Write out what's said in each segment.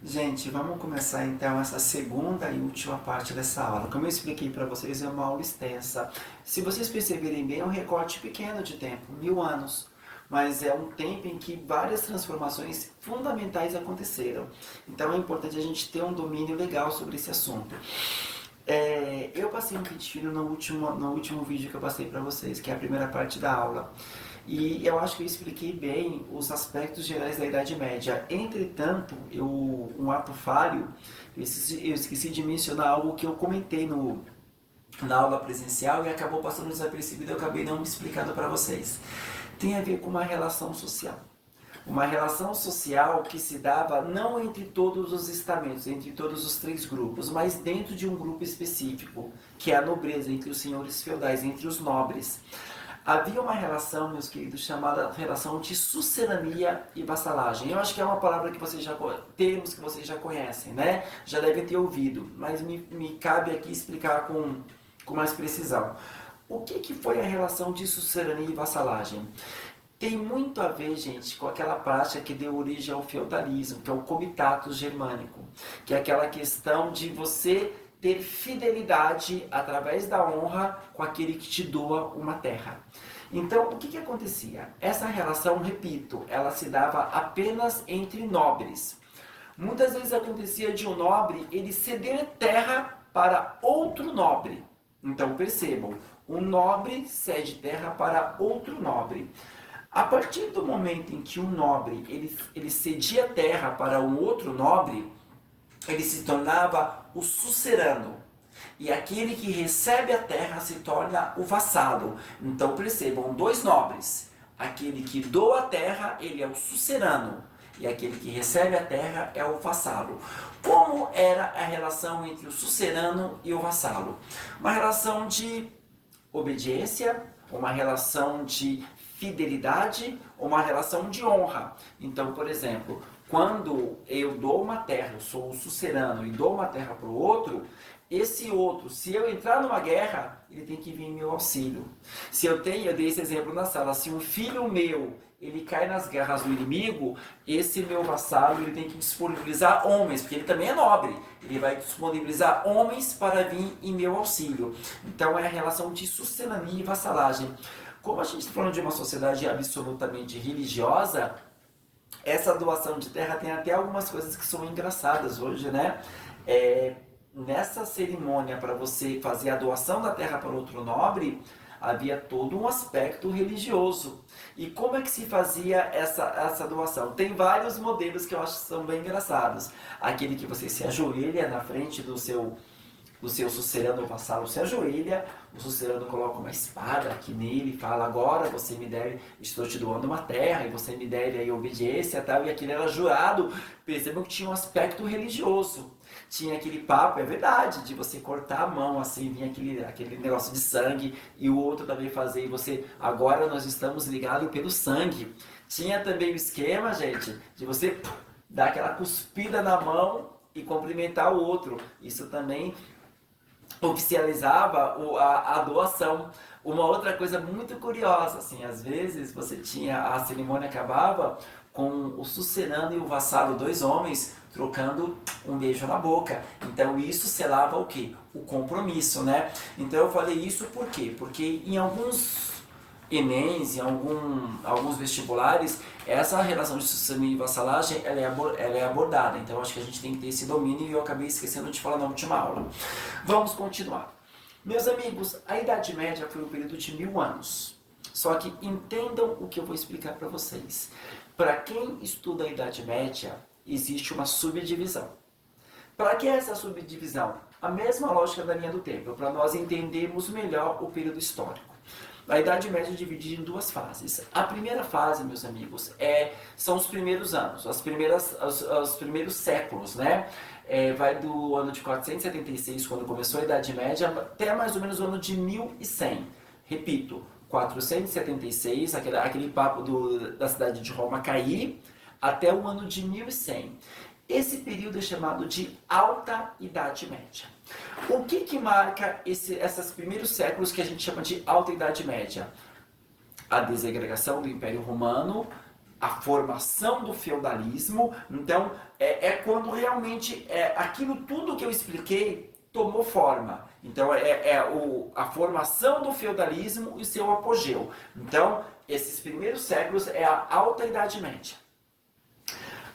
Gente, vamos começar então essa segunda e última parte dessa aula. Como eu expliquei para vocês, é uma aula extensa. Se vocês perceberem bem, é um recorte pequeno de tempo, 1000 anos. Mas é um tempo em que várias transformações fundamentais aconteceram. Então é importante a gente ter um domínio legal sobre esse assunto. Eu passei um pente fino no último vídeo que eu passei para vocês, que é a primeira parte da aula. E eu acho que eu expliquei bem os aspectos gerais da Idade Média. Entretanto, um ato falho, eu esqueci de mencionar algo que eu comentei na aula presencial e acabou passando desapercebido, eu acabei não explicando para vocês. Tem a ver com uma relação social. Uma relação social que se dava não entre todos os estamentos, entre todos os três grupos, mas dentro de um grupo específico, que é a nobreza, entre os senhores feudais, entre os nobres. Havia uma relação, meus queridos, chamada relação de sucerania e vassalagem. Eu acho que é uma palavra que vocês termos que vocês já conhecem, né? Já devem ter ouvido, mas me cabe aqui explicar com mais precisão. O que foi a relação de sucerania e vassalagem? Tem muito a ver, gente, com aquela prática que deu origem ao feudalismo, que é o comitatus germânico, que é aquela questão de você ter fidelidade através da honra com aquele que te doa uma terra. Então, o que acontecia? Essa relação, repito, ela se dava apenas entre nobres. Muitas vezes acontecia de um nobre ele ceder terra para outro nobre. Então, percebam, um nobre cede terra para outro nobre. A partir do momento em que um nobre ele cedia terra para um outro nobre, ele se tornava o sucerano. E aquele que recebe a terra se torna o vassalo. Então percebam, dois nobres. Aquele que doa a terra, ele é o sucerano. E aquele que recebe a terra é o vassalo. Como era a relação entre o sucerano e o vassalo? Uma relação de obediência, uma relação de fidelidade, uma relação de honra. Então, por exemplo, quando eu dou uma terra, eu sou o sucerano e dou uma terra para o outro, esse outro, se eu entrar numa guerra, ele tem que vir em meu auxílio. Se eu dei esse exemplo na sala, se um filho meu, ele cai nas garras do inimigo, esse meu vassalo, ele tem que disponibilizar homens, porque ele também é nobre. Ele vai disponibilizar homens para vir em meu auxílio. Então é a relação de sucerania e vassalagem. Como a gente está falando de uma sociedade absolutamente religiosa, essa doação de terra tem até algumas coisas que são engraçadas hoje, né? Nessa cerimônia para você fazer a doação da terra para outro nobre, havia todo um aspecto religioso. E como é que se fazia essa doação? Tem vários modelos que eu acho que são bem engraçados. Aquele que você se ajoelha na frente do seu sucerano, o vassalo se ajoelha, o sucerano coloca uma espada aqui nele e fala: agora você me deve, estou te doando uma terra e você me deve aí obediência e tal. E aquilo era jurado. Percebam que tinha um aspecto religioso. Tinha aquele papo, é verdade, de você cortar a mão, assim, vinha aquele negócio de sangue, e o outro também fazer, e você, agora nós estamos ligados pelo sangue. Tinha também o esquema, gente, de você dar aquela cuspida na mão e cumprimentar o outro. Isso também oficializava a doação. Uma outra coisa muito curiosa, assim, às vezes você tinha, a cerimônia acabava com o sucerano e o vassalo, dois homens, trocando um beijo na boca. Então isso selava o quê? O compromisso, né? Então eu falei isso por quê? Porque em alguns Enems, em alguns vestibulares, essa relação de sucessão e vassalagem ela é abordada. Então acho que a gente tem que ter esse domínio e eu acabei esquecendo de falar na última aula. Vamos continuar. Meus amigos, a Idade Média foi um período de 1000 anos. Só que entendam o que eu vou explicar para vocês. Para quem estuda a Idade Média, existe uma subdivisão. Para que essa subdivisão? A mesma lógica da linha do tempo, para nós entendermos melhor o período histórico. A Idade Média é dividida em duas fases. A primeira fase, meus amigos, são os primeiros anos, os primeiros séculos, né? Vai do ano de 476, quando começou a Idade Média, até mais ou menos o ano de 1100. Repito, 476, aquele papo da cidade de Roma cair, até o ano de 1100. Esse período é chamado de Alta Idade Média. O que marca esses primeiros séculos que a gente chama de Alta Idade Média? A desagregação do Império Romano, a formação do feudalismo. Então, quando realmente aquilo tudo que eu expliquei tomou forma. Então, a formação do feudalismo e seu apogeu. Então, esses primeiros séculos é a Alta Idade Média.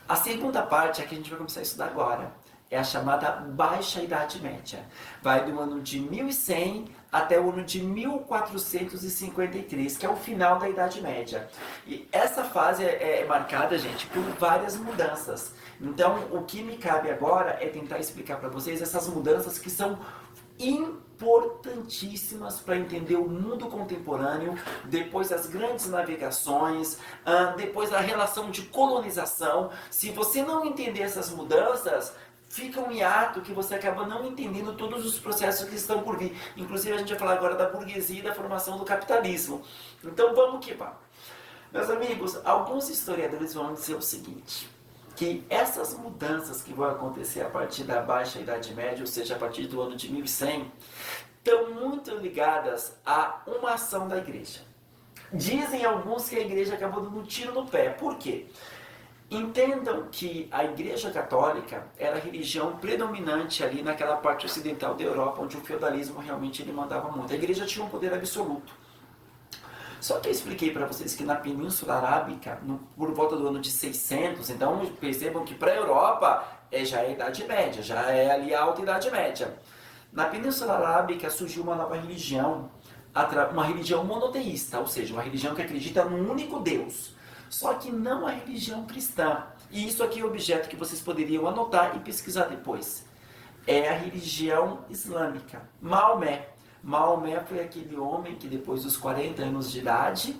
A segunda parte é que a gente vai começar a estudar agora. É a chamada Baixa Idade Média. Vai do ano de 1100 até o ano de 1453, que é o final da Idade Média. E essa fase é marcada, gente, por várias mudanças. Então, o que me cabe agora é tentar explicar para vocês essas mudanças que são importantíssimas para entender o mundo contemporâneo, depois das grandes navegações, depois da relação de colonização. Se você não entender essas mudanças, fica um hiato que você acaba não entendendo todos os processos que estão por vir. Inclusive, a gente vai falar agora da burguesia e da formação do capitalismo. Então, vamos que vamos. Meus amigos, alguns historiadores vão dizer o seguinte, que essas mudanças que vão acontecer a partir da Baixa Idade Média, ou seja, a partir do ano de 1100, estão muito ligadas a uma ação da igreja. Dizem alguns que a igreja acabou dando um tiro no pé. Por quê? Entendam que a Igreja Católica era a religião predominante ali naquela parte ocidental da Europa, onde o feudalismo realmente ele mandava muito. A igreja tinha um poder absoluto. Só que eu expliquei para vocês que na Península Arábica, por volta do ano de 600, então percebam que para a Europa já é a Idade Média, já é ali a Alta Idade Média. Na Península Arábica surgiu uma nova religião, uma religião monoteísta, ou seja, uma religião que acredita num único Deus. Só que não a religião cristã. E isso aqui é o objeto que vocês poderiam anotar e pesquisar depois. É a religião islâmica. Maomé. Maomé foi aquele homem que depois dos 40 anos de idade,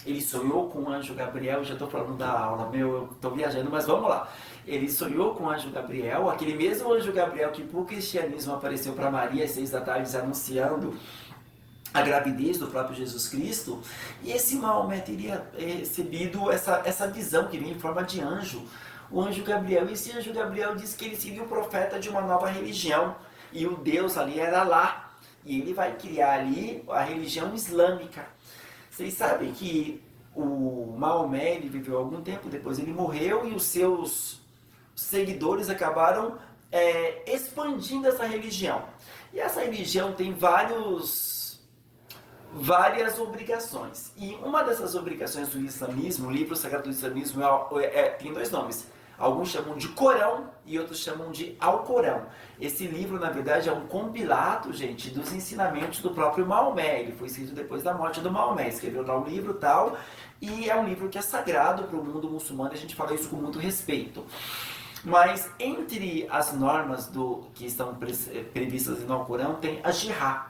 ele sonhou com o anjo Gabriel. Já estou falando da aula, eu estou viajando, mas vamos lá. Ele sonhou com o anjo Gabriel, aquele mesmo anjo Gabriel que para o cristianismo apareceu para Maria às 6 da tarde anunciando a gravidez do próprio Jesus Cristo, e esse Maomé teria recebido essa visão que vem em forma de anjo, o anjo Gabriel. E esse anjo Gabriel disse que ele seria o profeta de uma nova religião, e o Deus ali era Alá, e ele vai criar ali a religião islâmica. Vocês sabem que o Maomé ele viveu algum tempo, depois ele morreu, e os seus seguidores acabaram expandindo essa religião. E essa religião tem várias obrigações. E uma dessas obrigações do islamismo, o livro sagrado do islamismo, tem dois nomes. Alguns chamam de Corão e outros chamam de Alcorão. Esse livro, na verdade, é um compilado, gente, dos ensinamentos do próprio Maomé. Ele foi escrito depois da morte do Maomé. Escreveu lá um livro e tal. E é um livro que é sagrado para o mundo muçulmano. A gente fala isso com muito respeito. Mas entre as normas que estão previstas no Alcorão tem a jihad.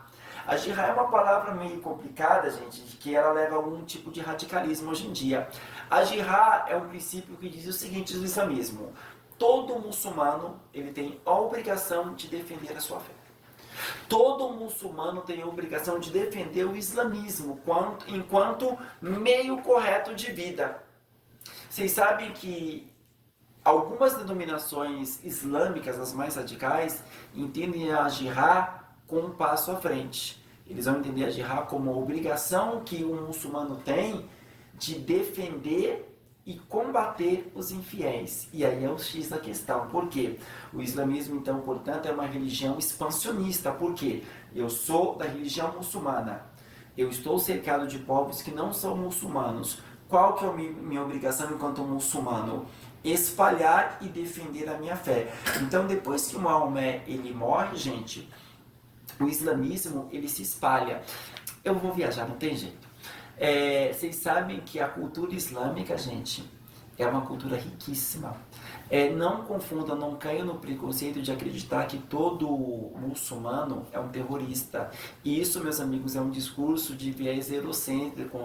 A jihad é uma palavra meio complicada, gente, que ela leva a algum tipo de radicalismo hoje em dia. A jihad é um princípio que diz o seguinte do islamismo: todo muçulmano ele tem a obrigação de defender a sua fé. Todo muçulmano tem a obrigação de defender o islamismo enquanto meio correto de vida. Vocês sabem que algumas denominações islâmicas, as mais radicais, entendem a jihad com um passo à frente. Eles vão entender a jihad como a obrigação que um muçulmano tem de defender e combater os infiéis. E aí é o X da questão. Por quê? O islamismo, então, portanto, é uma religião expansionista. Por quê? Eu sou da religião muçulmana. Eu estou cercado de povos que não são muçulmanos. Qual que é a minha obrigação enquanto muçulmano? Espalhar e defender a minha fé. Então, depois que o Maomé ele morre, gente, o islamismo ele se espalha. Eu vou viajar, não tem jeito. Vocês sabem que a cultura islâmica, gente, é uma cultura riquíssima. Não confundam, não caiam no preconceito de acreditar que todo muçulmano é um terrorista. E isso, meus amigos, é um discurso de viés eurocêntrico,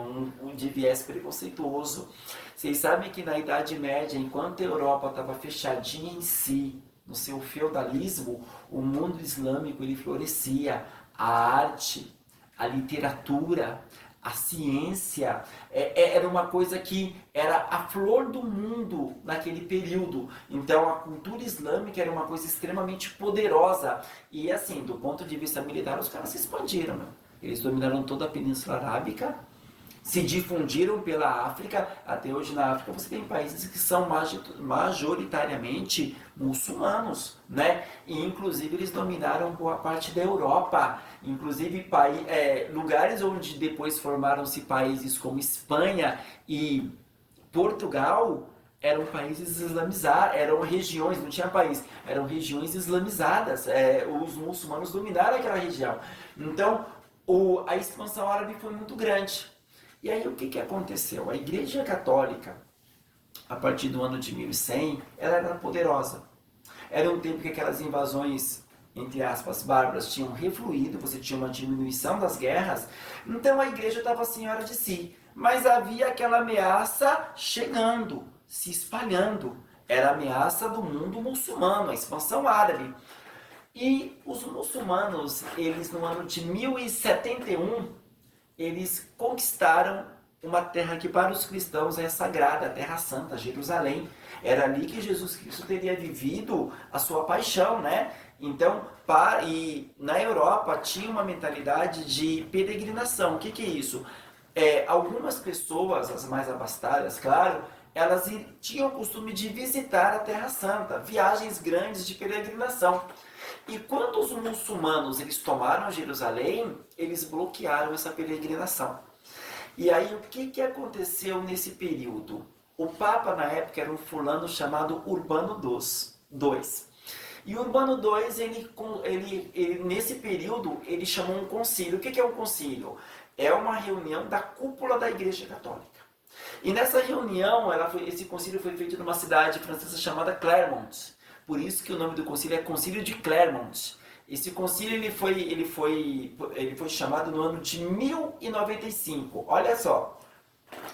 de viés preconceituoso. Vocês sabem que na Idade Média, enquanto a Europa estava fechadinha em si, no seu feudalismo, o mundo islâmico ele florescia. A arte, a literatura, a ciência, era uma coisa que era a flor do mundo naquele período. Então a cultura islâmica era uma coisa extremamente poderosa. E assim, do ponto de vista militar, os caras se expandiram. Eles dominaram toda a Península Arábica se difundiram pela África. Até hoje na África você tem países que são majoritariamente muçulmanos, né? E inclusive eles dominaram boa parte da Europa, inclusive lugares onde depois formaram-se países como Espanha e Portugal eram países islamizados, eram regiões, não tinha país, eram regiões islamizadas, os muçulmanos dominaram aquela região. Então a expansão árabe foi muito grande. E aí o que aconteceu? A Igreja Católica, a partir do ano de 1100, ela era poderosa. Era um tempo que aquelas invasões, entre aspas, bárbaras, tinham refluído, você tinha uma diminuição das guerras, então a igreja estava senhora de si. Mas havia aquela ameaça chegando, se espalhando. Era a ameaça do mundo muçulmano, a expansão árabe. E os muçulmanos, eles no ano de 1071, eles conquistaram uma terra que para os cristãos é sagrada, a Terra Santa, Jerusalém. Era ali que Jesus Cristo teria vivido a sua paixão, né? Então, e na Europa tinha uma mentalidade de peregrinação. O que é isso? Algumas pessoas, as mais abastadas, claro, elas tinham o costume de visitar a Terra Santa, viagens grandes de peregrinação. E quando os muçulmanos eles tomaram Jerusalém, eles bloquearam essa peregrinação. E aí o que aconteceu nesse período? O Papa na época era um fulano chamado Urbano II. E Urbano II, ele nesse período, ele chamou um concílio. O que é um concílio? É uma reunião da cúpula da Igreja Católica. E nessa reunião, esse concílio foi feito numa cidade francesa chamada Clermont. Por isso que o nome do concílio é Concílio de Clermont. Esse concílio ele foi chamado no ano de 1095. Olha só,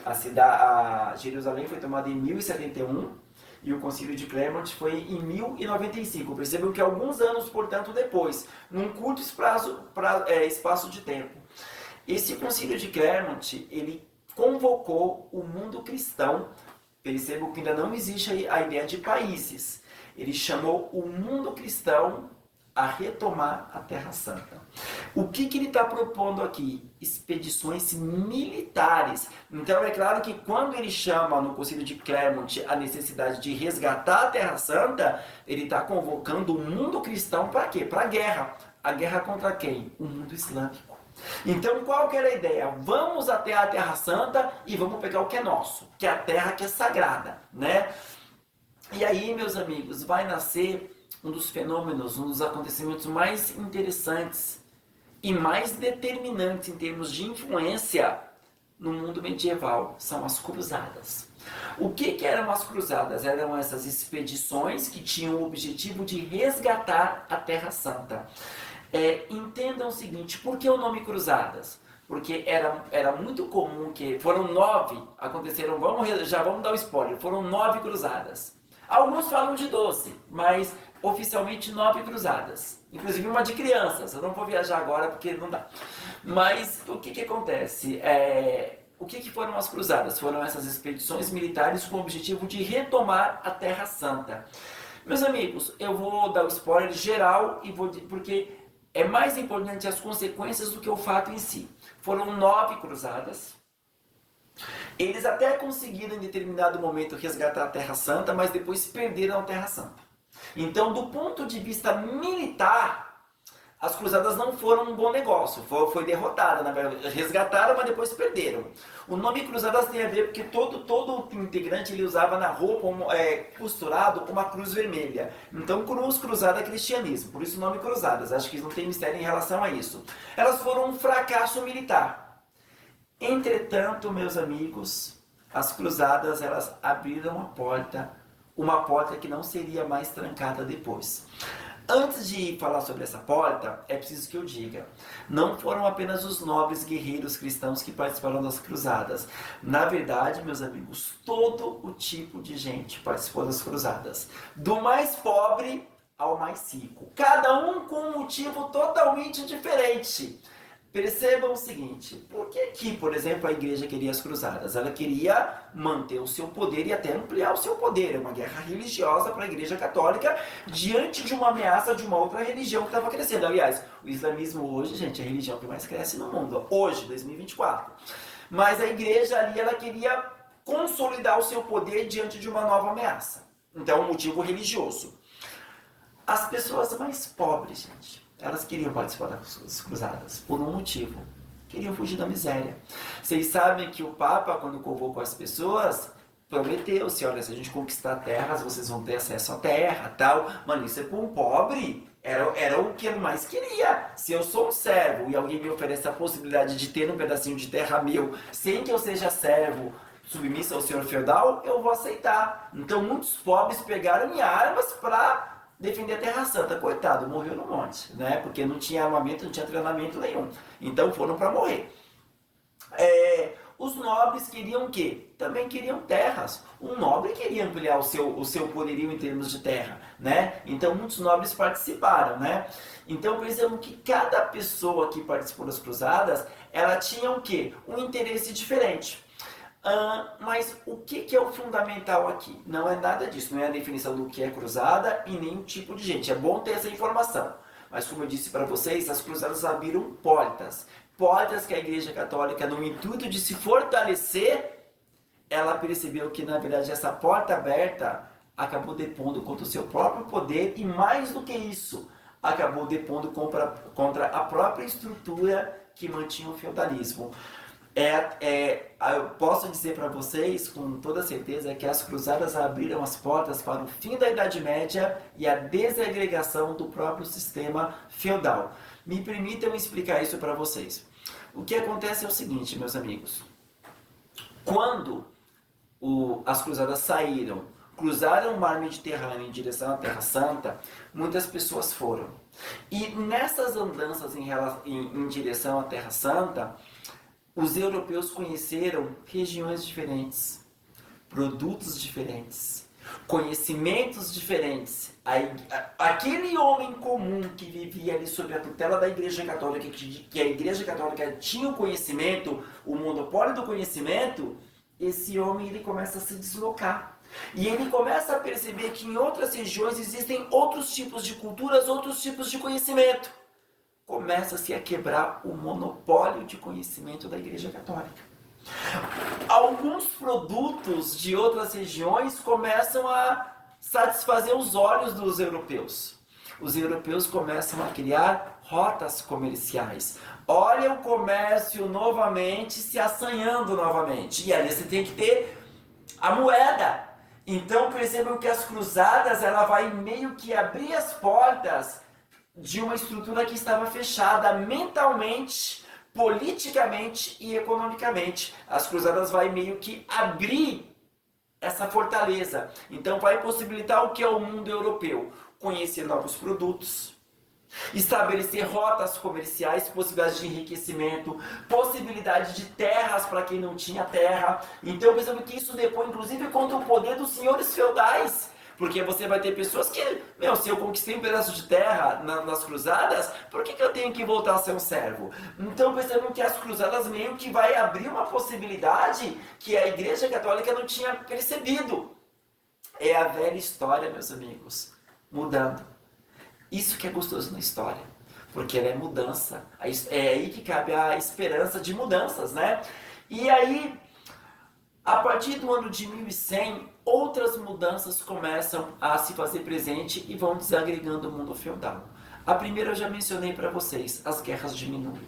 a Jerusalém foi tomada em 1071 e o concílio de Clermont foi em 1095. Percebam que alguns anos, portanto, depois, num curto espaço de tempo. Esse concílio de Clermont, ele convocou o mundo cristão. Percebam que ainda não existe a ideia de países. Ele chamou o mundo cristão a retomar a Terra Santa. O que ele está propondo aqui? Expedições militares. Então é claro que quando ele chama no Concílio de Clermont a necessidade de resgatar a Terra Santa, ele está convocando o mundo cristão para quê? Para a guerra. A guerra contra quem? O mundo islâmico. Então qual que era a ideia? Vamos até a Terra Santa e vamos pegar o que é nosso, que é a terra que é sagrada, né? E aí, meus amigos, vai nascer um dos fenômenos, um dos acontecimentos mais interessantes e mais determinantes em termos de influência no mundo medieval, são as cruzadas. O que eram as cruzadas? Eram essas expedições que tinham o objetivo de resgatar a Terra Santa. Entendam o seguinte, por que o nome cruzadas? Porque era muito comum que foram 9, aconteceram, já vamos dar o spoiler, foram 9 cruzadas. Alguns falam de 12, mas oficialmente 9 cruzadas. Inclusive uma de crianças. Eu não vou viajar agora porque não dá. Mas o que acontece? O que foram as cruzadas? Foram essas expedições militares com o objetivo de retomar a Terra Santa. Meus amigos, eu vou dar o spoiler geral porque é mais importante as consequências do que o fato em si. Foram 9 cruzadas. Eles até conseguiram em determinado momento resgatar a Terra Santa, mas depois perderam a Terra Santa. Então, do ponto de vista militar, as cruzadas não foram um bom negócio. Foi derrotada, na verdade. Resgataram, mas depois perderam. O nome cruzadas tem a ver porque todo integrante ele usava na roupa costurado uma cruz vermelha. Então, cruzada é cristianismo. Por isso o nome cruzadas. Acho que não tem mistério em relação a isso. Elas foram um fracasso militar. Entretanto, meus amigos, as cruzadas elas abriram uma porta que não seria mais trancada depois. Antes de falar sobre essa porta, é preciso que eu diga, não foram apenas os nobres guerreiros cristãos que participaram das cruzadas. Na verdade, meus amigos, todo o tipo de gente participou das cruzadas. Do mais pobre ao mais rico. Cada um com um motivo totalmente diferente. Percebam o seguinte, por que, por exemplo, a igreja queria as cruzadas? Ela queria manter o seu poder e até ampliar o seu poder. É uma guerra religiosa para a igreja católica diante de uma ameaça de uma outra religião que estava crescendo. Aliás, o islamismo hoje, gente, é a religião que mais cresce no mundo. Hoje, 2024. Mas a igreja ali, ela queria consolidar o seu poder diante de uma nova ameaça. Então, um motivo religioso. As pessoas mais pobres, gente, elas queriam participar das cruzadas por um motivo. Queriam fugir da miséria. Vocês sabem que o Papa, quando convocou as pessoas, prometeu-se, olha, se a gente conquistar terras, vocês vão ter acesso à terra, tal. Mano, isso é para um pobre. Era o que ele mais queria. Se eu sou um servo e alguém me oferece a possibilidade de ter um pedacinho de terra meu, sem que eu seja servo, submisso ao senhor feudal, eu vou aceitar. Então muitos pobres pegaram em armas para defender a Terra Santa. Coitado, morreu no monte, né? Porque não tinha armamento, não tinha treinamento nenhum. Então foram para morrer. Os nobres queriam o quê? Também queriam terras. Um nobre queria ampliar o seu poderio em termos de terra, né? Então muitos nobres participaram, né? Então percebemos que cada pessoa que participou das cruzadas, ela tinha o quê? Um interesse diferente. Mas o que é o fundamental aqui? Não é nada disso, não é a definição do que é cruzada e nem o tipo de gente. É bom ter essa informação. Mas como eu disse para vocês, as cruzadas abriram portas. Portas que a Igreja Católica, no intuito de se fortalecer, ela percebeu que na verdade essa porta aberta acabou depondo contra o seu próprio poder e mais do que isso, acabou depondo contra a própria estrutura que mantinha o feudalismo. Eu posso dizer para vocês com toda certeza que as cruzadas abriram as portas para o fim da Idade Média e a desagregação do próprio sistema feudal. Me permitam explicar isso para vocês. O que acontece é o seguinte, meus amigos. Quando as cruzadas cruzaram o mar Mediterrâneo em direção à Terra Santa, muitas pessoas foram. E nessas andanças em direção à Terra Santa, os europeus conheceram regiões diferentes, produtos diferentes, conhecimentos diferentes. Aquele homem comum que vivia ali sob a tutela da Igreja Católica, que a Igreja Católica tinha o conhecimento, o monopólio do conhecimento, esse homem ele começa a se deslocar. E ele começa a perceber que em outras regiões existem outros tipos de culturas, outros tipos de conhecimento. Começa-se a quebrar o monopólio de conhecimento da Igreja Católica. Alguns produtos de outras regiões começam a satisfazer os olhos dos europeus. Os europeus começam a criar rotas comerciais. Olha o comércio novamente se assanhando novamente. E ali você tem que ter a moeda. Então percebam que as cruzadas, ela vai meio que abrir as portas de uma estrutura que estava fechada mentalmente, politicamente e economicamente. As cruzadas vai meio que abrir essa fortaleza. Então vai possibilitar o que é o mundo europeu? Conhecer novos produtos, estabelecer rotas comerciais, possibilidades de enriquecimento, possibilidade de terras para quem não tinha terra. Então pensando que isso depõe inclusive contra o poder dos senhores feudais. Porque você vai ter pessoas que, se eu conquistei um pedaço de terra nas cruzadas, por que eu tenho que voltar a ser um servo? Então percebam que as cruzadas meio que vai abrir uma possibilidade que a Igreja Católica não tinha percebido. É a velha história, meus amigos, mudando. Isso que é gostoso na história, porque ela é mudança. É aí que cabe a esperança de mudanças, né? E aí, a partir do ano de 1100, outras mudanças começam a se fazer presente e vão desagregando o mundo feudal. A primeira eu já mencionei para vocês, as guerras diminuem.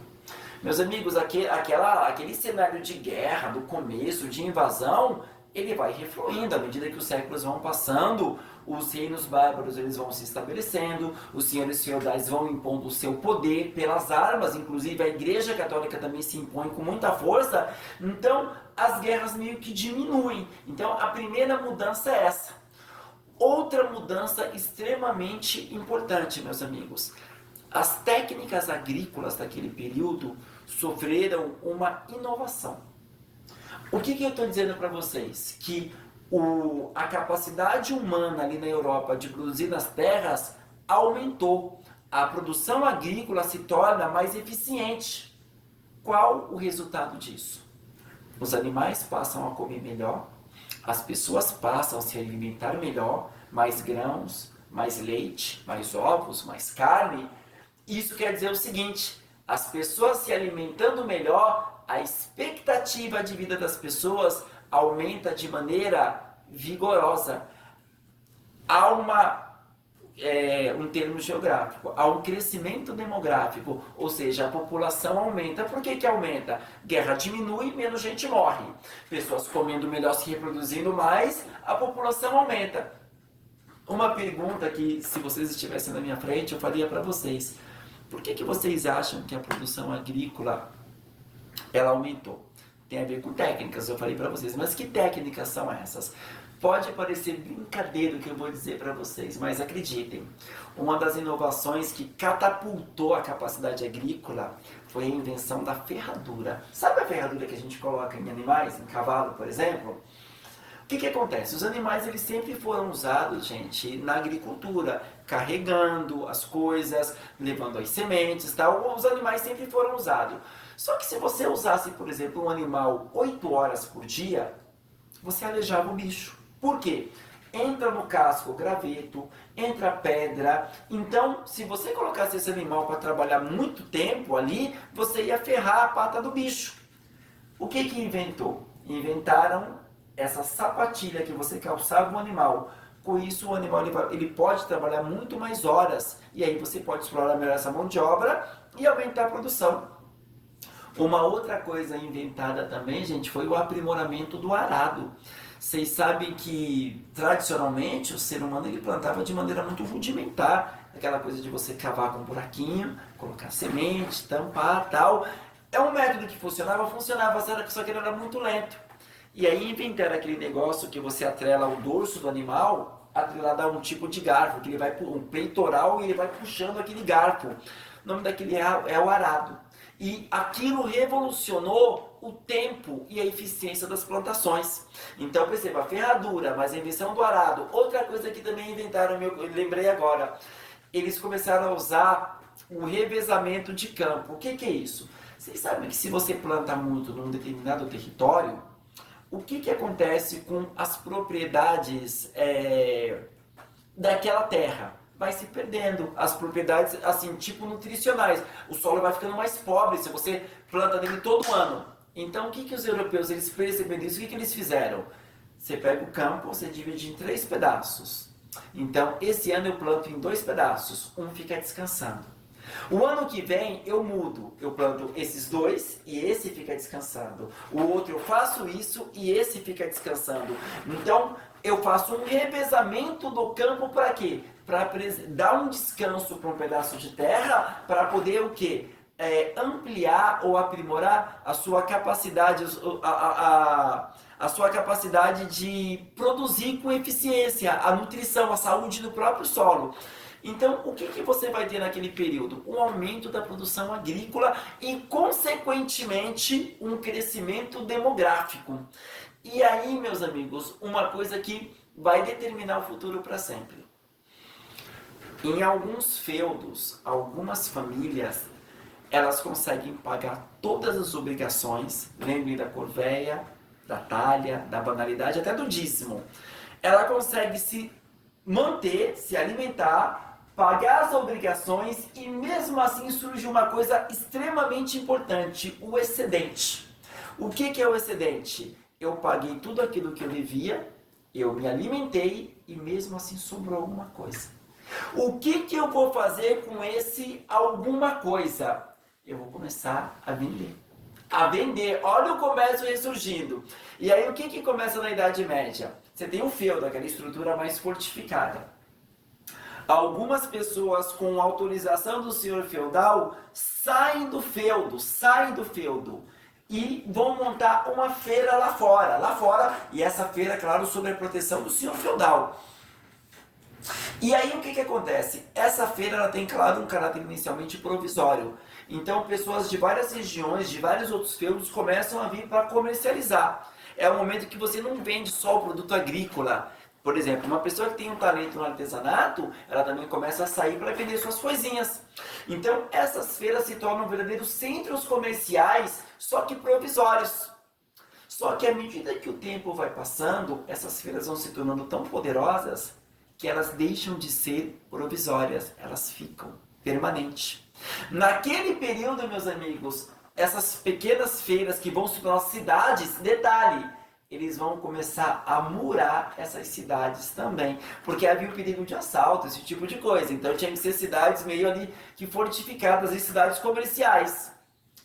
Meus amigos, aquele cenário de guerra, do começo, de invasão, ele vai refluindo à medida que os séculos vão passando, os reinos bárbaros eles vão se estabelecendo, os senhores feudais vão impondo o seu poder pelas armas, inclusive a Igreja Católica também se impõe com muita força, então as guerras meio que diminuem. Então a primeira mudança é essa. Outra mudança extremamente importante, meus amigos, as técnicas agrícolas daquele período sofreram uma inovação. O que eu estou dizendo para vocês? Que a capacidade humana ali na Europa de produzir nas terras aumentou. A produção agrícola se torna mais eficiente. Qual o resultado disso? Os animais passam a comer melhor, as pessoas passam a se alimentar melhor, mais grãos, mais leite, mais ovos, mais carne. Isso quer dizer o seguinte: as pessoas se alimentando melhor, a expectativa de vida das pessoas aumenta de maneira vigorosa. Há um termo geográfico, há um crescimento demográfico, ou seja, a população aumenta. Por que aumenta? Guerra diminui, menos gente morre. Pessoas comendo melhor, se reproduzindo mais, a população aumenta. Uma pergunta que, se vocês estivessem na minha frente, eu faria para vocês. Por que vocês acham que a produção agrícola ela aumentou? Tem a ver com técnicas, eu falei para vocês, mas que técnicas são essas? Pode parecer brincadeira o que eu vou dizer para vocês, mas acreditem, uma das inovações que catapultou a capacidade agrícola foi a invenção da ferradura. Sabe a ferradura que a gente coloca em animais, em cavalo, por exemplo? O que acontece? Os animais eles sempre foram usados, gente, na agricultura, carregando as coisas, levando as sementes, tal. Os animais sempre foram usados. Só que se você usasse, por exemplo, um animal 8 horas por dia, você aleijava o bicho. Por quê? Entra no casco graveto, entra pedra. Então, se você colocasse esse animal para trabalhar muito tempo ali, você ia ferrar a pata do bicho. O que inventou? Inventaram essa sapatilha que você calçava o animal. Com isso, o animal ele pode trabalhar muito mais horas. E aí você pode explorar melhor essa mão de obra e aumentar a produção. Uma outra coisa inventada também, gente, foi o aprimoramento do arado. Vocês sabem que, tradicionalmente, o ser humano ele plantava de maneira muito rudimentar. Aquela coisa de você cavar com um buraquinho, colocar semente, tampar, tal. É um método que funcionava, só que ele era muito lento. E aí inventaram aquele negócio que você atrela o dorso do animal, atrelado a um tipo de garfo, que ele vai um peitoral e ele vai puxando aquele garfo. O nome daquele é o arado. E aquilo revolucionou o tempo e a eficiência das plantações. Então, perceba, a ferradura, mas a invenção do arado. Outra coisa que também inventaram, eu lembrei agora, eles começaram a usar o revezamento de campo. O que é isso? Vocês sabem que se você planta muito num determinado território, o que acontece com as propriedades daquela terra? Vai se perdendo. As propriedades, assim, tipo nutricionais. O solo vai ficando mais pobre se você planta nele todo ano. Então, o que os europeus, eles perceberam isso? O que eles fizeram? Você pega o campo, você divide em 3 pedaços. Então, esse ano eu planto em 2 pedaços. Um fica descansando. O ano que vem eu mudo, eu planto esses 2 e esse fica descansando. O outro eu faço isso e esse fica descansando. Então eu faço um revezamento do campo para quê? Para dar um descanso para um pedaço de terra, para poder o quê? Ampliar ou aprimorar a sua capacidade, a sua capacidade de produzir com eficiência, a nutrição, a saúde do próprio solo. Então, o que você vai ter naquele período? Um aumento da produção agrícola e, consequentemente, um crescimento demográfico. E aí, meus amigos, uma coisa que vai determinar o futuro para sempre. Em alguns feudos, algumas famílias, elas conseguem pagar todas as obrigações, lembrem da corvéia, da talha, da banalidade, até do dízimo. Ela consegue se manter, se alimentar, pagar as obrigações e mesmo assim surge uma coisa extremamente importante, o excedente. O que é o excedente? Eu paguei tudo aquilo que eu devia, eu me alimentei e mesmo assim sobrou alguma coisa. O que eu vou fazer com esse alguma coisa? Eu vou começar a vender. A vender. Olha o comércio ressurgindo. E aí o que começa na Idade Média? Você tem o feudo, aquela estrutura mais fortificada. Algumas pessoas com autorização do senhor feudal saem do feudo e vão montar uma feira lá fora, e essa feira, claro, sob a proteção do senhor feudal. E aí o que acontece? Essa feira ela tem, claro, um caráter inicialmente provisório. Então pessoas de várias regiões, de vários outros feudos começam a vir para comercializar. É o momento que você não vende só o produto agrícola. Por exemplo, uma pessoa que tem um talento no artesanato, ela também começa a sair para vender suas coisinhas. Então, essas feiras se tornam verdadeiros centros comerciais, só que provisórios. Só que à medida que o tempo vai passando, essas feiras vão se tornando tão poderosas que elas deixam de ser provisórias, elas ficam permanentes. Naquele período, meus amigos, essas pequenas feiras que vão se tornar cidades, detalhe, eles vão começar a murar essas cidades também, porque havia o perigo de assalto, esse tipo de coisa. Então tinha que ser cidades meio ali que fortificadas, e cidades comerciais.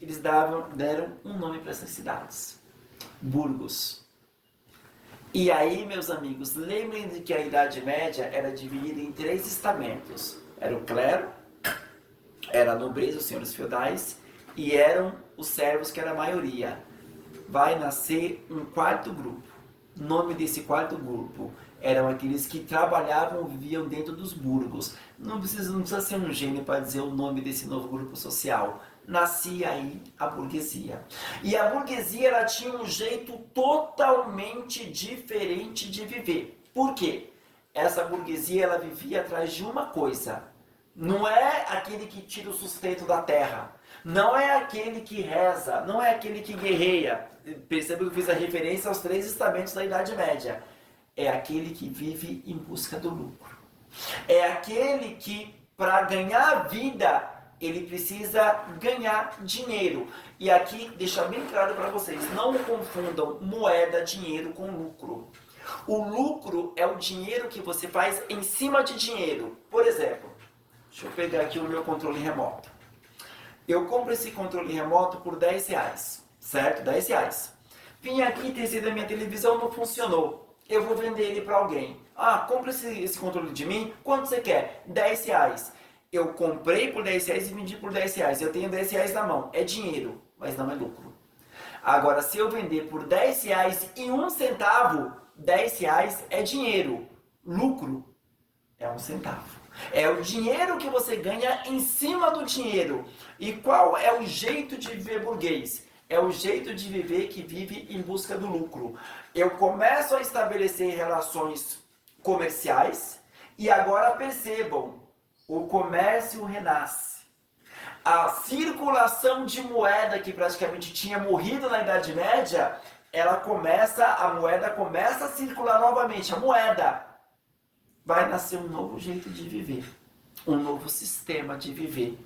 Eles deram um nome para essas cidades: Burgos. E aí, meus amigos, lembrem de que a Idade Média era dividida em 3 estamentos. Era o clero, era a nobreza, os senhores feudais, e eram os servos, que era a maioria. Vai nascer um quarto grupo. O nome desse quarto grupo eram aqueles que trabalhavam, viviam dentro dos burgos. Não precisa ser um gênio para dizer o nome desse novo grupo social. Nascia aí a burguesia. E a burguesia, ela tinha um jeito totalmente diferente de viver. Por quê? Essa burguesia, ela vivia atrás de uma coisa. Não é aquele que tira o sustento da terra. Não é aquele que reza. Não é aquele que guerreia. Perceba que eu fiz a referência aos 3 estamentos da Idade Média. É aquele que vive em busca do lucro. É aquele que, para ganhar vida, ele precisa ganhar dinheiro. E aqui, deixar bem claro para vocês, não confundam moeda, dinheiro com lucro. O lucro é o dinheiro que você faz em cima de dinheiro. Por exemplo, deixa eu pegar aqui o meu controle remoto. Eu compro esse controle remoto por R$10, certo? R$10. Vim aqui, testei da minha televisão, não funcionou. Eu vou vender ele para alguém. Ah, compra esse controle de mim, quanto você quer? R$10. Eu comprei por R$10 e vendi por R$10. Eu tenho R$10 na mão. É dinheiro, mas não é lucro. Agora, se eu vender por R$10 e 1 centavo, R$10 é dinheiro. Lucro é 1 centavo. É o dinheiro que você ganha em cima do dinheiro. E qual é o jeito de viver burguês? É o jeito de viver que vive em busca do lucro. Eu começo a estabelecer relações comerciais e agora percebam, o comércio renasce. A circulação de moeda, que praticamente tinha morrido na Idade Média, a moeda começa a circular novamente. A moeda vai nascer um novo jeito de viver, um novo sistema de viver.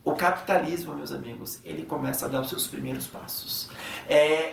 O capitalismo, meus amigos, ele começa a dar os seus primeiros passos.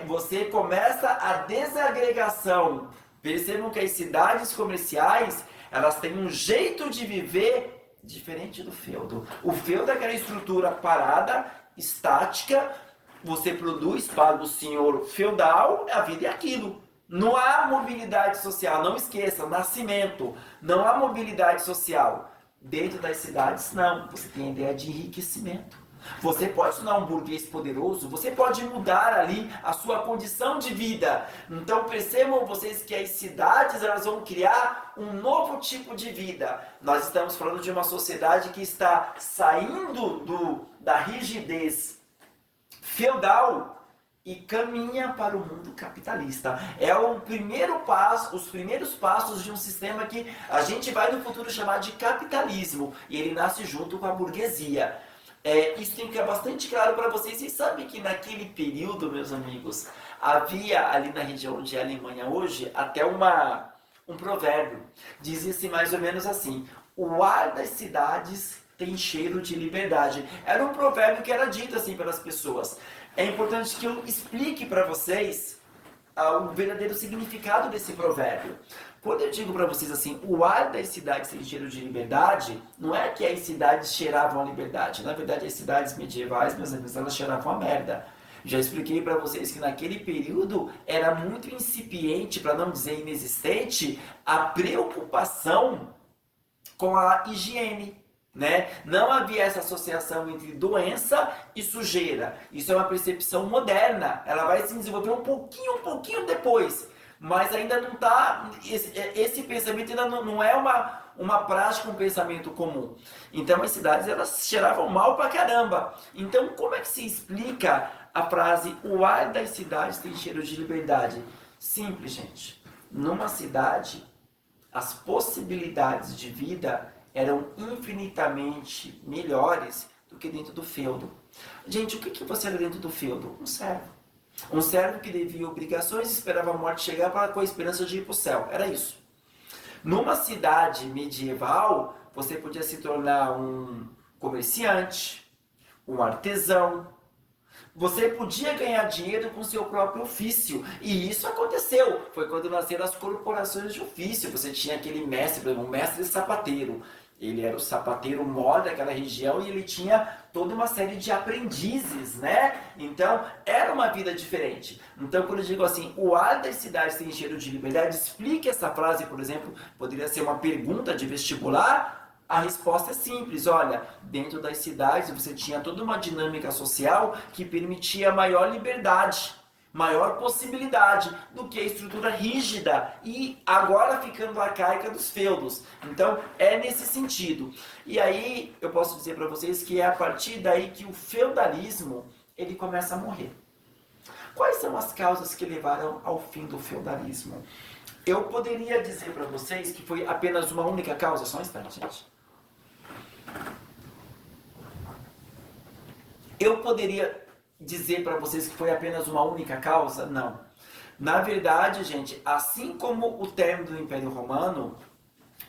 Você começa a desagregação. Percebam que as cidades comerciais, elas têm um jeito de viver diferente do feudo. O feudo é aquela estrutura parada, estática. Você produz para o senhor feudal, a vida é aquilo. Não há mobilidade social, não esqueça, nascimento. Não há mobilidade social. Dentro das cidades, não. Você tem a ideia de enriquecimento. Você pode se tornar um burguês poderoso, você pode mudar ali a sua condição de vida. Então percebam vocês que as cidades, elas vão criar um novo tipo de vida. Nós estamos falando de uma sociedade que está saindo da rigidez feudal e caminha para o mundo capitalista. É o primeiro passo, os primeiros passos de um sistema que a gente vai no futuro chamar de capitalismo. E ele nasce junto com a burguesia. Isso tem que ficar bastante claro para vocês. Vocês sabem que naquele período, meus amigos, havia ali na região de Alemanha hoje até um provérbio. Dizia-se mais ou menos assim: o ar das cidades tem cheiro de liberdade. Era um provérbio que era dito assim pelas pessoas. É importante que eu explique para vocês o verdadeiro significado desse provérbio. Quando eu digo para vocês assim, o ar das cidades tem cheiro de liberdade, não é que as cidades cheiravam a liberdade. Na verdade, as cidades medievais, meus amigos, elas cheiravam a merda. Já expliquei para vocês que naquele período era muito incipiente, para não dizer inexistente, a preocupação com a higiene. Né? Não havia essa associação entre doença e sujeira. Isso é uma percepção moderna. Ela vai se desenvolver um pouquinho depois. Mas ainda não está... Esse pensamento ainda não é uma prática, um pensamento comum. Então as cidades, elas cheiravam mal pra caramba. Então como é que se explica a frase o ar das cidades tem cheiro de liberdade? Simples, gente. Numa cidade, as possibilidades de vida eram infinitamente melhores do que dentro do feudo. Gente, o que você era dentro do feudo? Um servo. Um servo que devia obrigações e esperava a morte chegar com a esperança de ir para o céu. Era isso. Numa cidade medieval, você podia se tornar um comerciante, um artesão. Você podia ganhar dinheiro com seu próprio ofício. E isso aconteceu. Foi quando nasceram as corporações de ofício. Você tinha aquele mestre, por exemplo, um mestre sapateiro. Ele era o sapateiro maior daquela região e ele tinha toda uma série de aprendizes, né? Então, era uma vida diferente. Então, quando eu digo assim, o ar das cidades tem cheiro de liberdade, explique essa frase, por exemplo, poderia ser uma pergunta de vestibular. A resposta é simples, olha, dentro das cidades você tinha toda uma dinâmica social que permitia maior liberdade, maior possibilidade do que a estrutura rígida e agora ficando arcaica dos feudos. Então é nesse sentido. E aí eu posso dizer para vocês que é a partir daí que o feudalismo ele começa a morrer. Quais são as causas que levaram ao fim do feudalismo? Eu poderia dizer para vocês que foi apenas uma única causa, só um instante, gente. Eu poderia dizer para vocês que foi apenas uma única causa? Não. Na verdade, gente, assim como o término do Império Romano,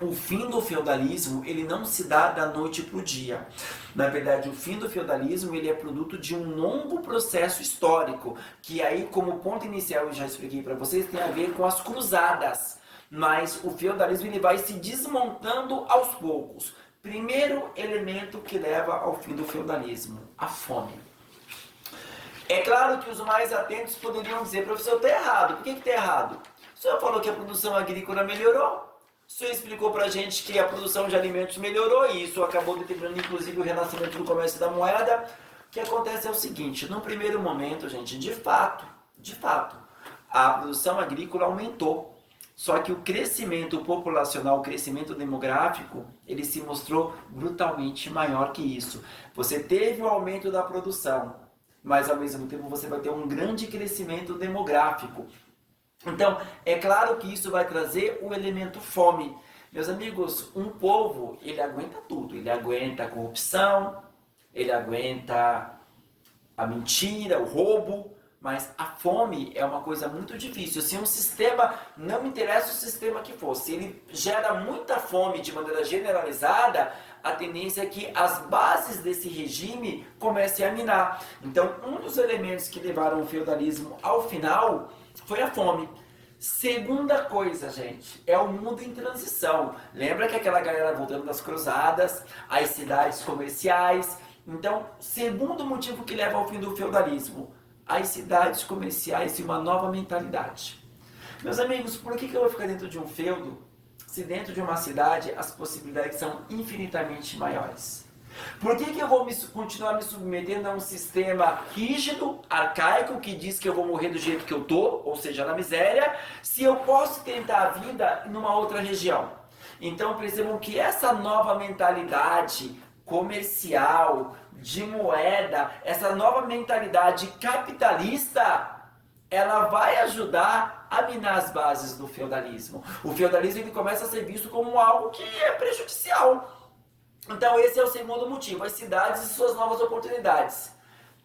o fim do feudalismo ele não se dá da noite para o dia. Na verdade, o fim do feudalismo ele é produto de um longo processo histórico, que aí, como ponto inicial, eu já expliquei para vocês, tem a ver com as cruzadas. Mas o feudalismo ele vai se desmontando aos poucos. Primeiro elemento que leva ao fim do feudalismo, a fome. É claro que os mais atentos poderiam dizer, professor, está errado. Por que está errado? O senhor falou que a produção agrícola melhorou. O senhor explicou para a gente que a produção de alimentos melhorou e isso acabou determinando inclusive o renascimento do comércio da moeda. O que acontece é o seguinte, no primeiro momento, gente, de fato, a produção agrícola aumentou. Só que o crescimento populacional, o crescimento demográfico, ele se mostrou brutalmente maior que isso. Você teve o aumento da produção, mas ao mesmo tempo você vai ter um grande crescimento demográfico. Então, é claro que isso vai trazer o elemento fome. Meus amigos, um povo, ele aguenta tudo. Ele aguenta a corrupção, ele aguenta a mentira, o roubo, mas a fome é uma coisa muito difícil. Se um sistema, não me interessa o sistema que for, se ele gera muita fome de maneira generalizada, a tendência é que as bases desse regime comecem a minar. Então, um dos elementos que levaram o feudalismo ao final foi a fome. Segunda coisa, gente, é o mundo em transição. Lembra que aquela galera voltando das cruzadas, as cidades comerciais. Então, segundo motivo que leva ao fim do feudalismo, as cidades comerciais e uma nova mentalidade. Meus amigos, por que eu vou ficar dentro de um feudo se dentro de uma cidade as possibilidades são infinitamente maiores? Por que eu vou continuar me submetendo a um sistema rígido, arcaico, que diz que eu vou morrer do jeito que eu tô, ou seja, na miséria, se eu posso tentar a vida numa outra região? Então percebam que essa nova mentalidade comercial, de moeda, essa nova mentalidade capitalista, ela vai ajudar a minar as bases do feudalismo. O feudalismo ele começa a ser visto como algo que é prejudicial. Então esse é o segundo motivo, as cidades e suas novas oportunidades.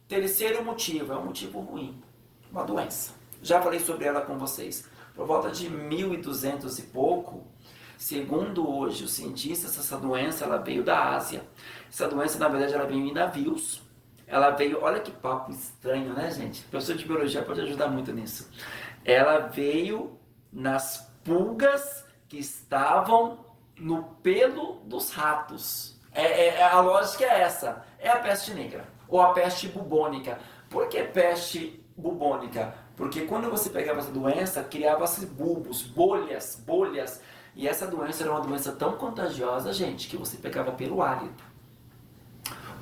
Terceiro motivo, é um motivo ruim, uma doença. Já falei sobre ela com vocês. Por volta de 1200 e pouco, segundo hoje os cientistas, essa doença ela veio da Ásia. Essa doença, na verdade, ela veio em navios. Ela veio, olha que papo estranho, né, gente? O professor de biologia pode ajudar muito nisso. Ela veio nas pulgas que estavam no pelo dos ratos. A lógica é essa. É a peste negra ou a peste bubônica. Por que peste bubônica? Porque quando você pegava essa doença, criava-se bulbos, bolhas. E essa doença era uma doença tão contagiosa, gente, que você pegava pelo hálito.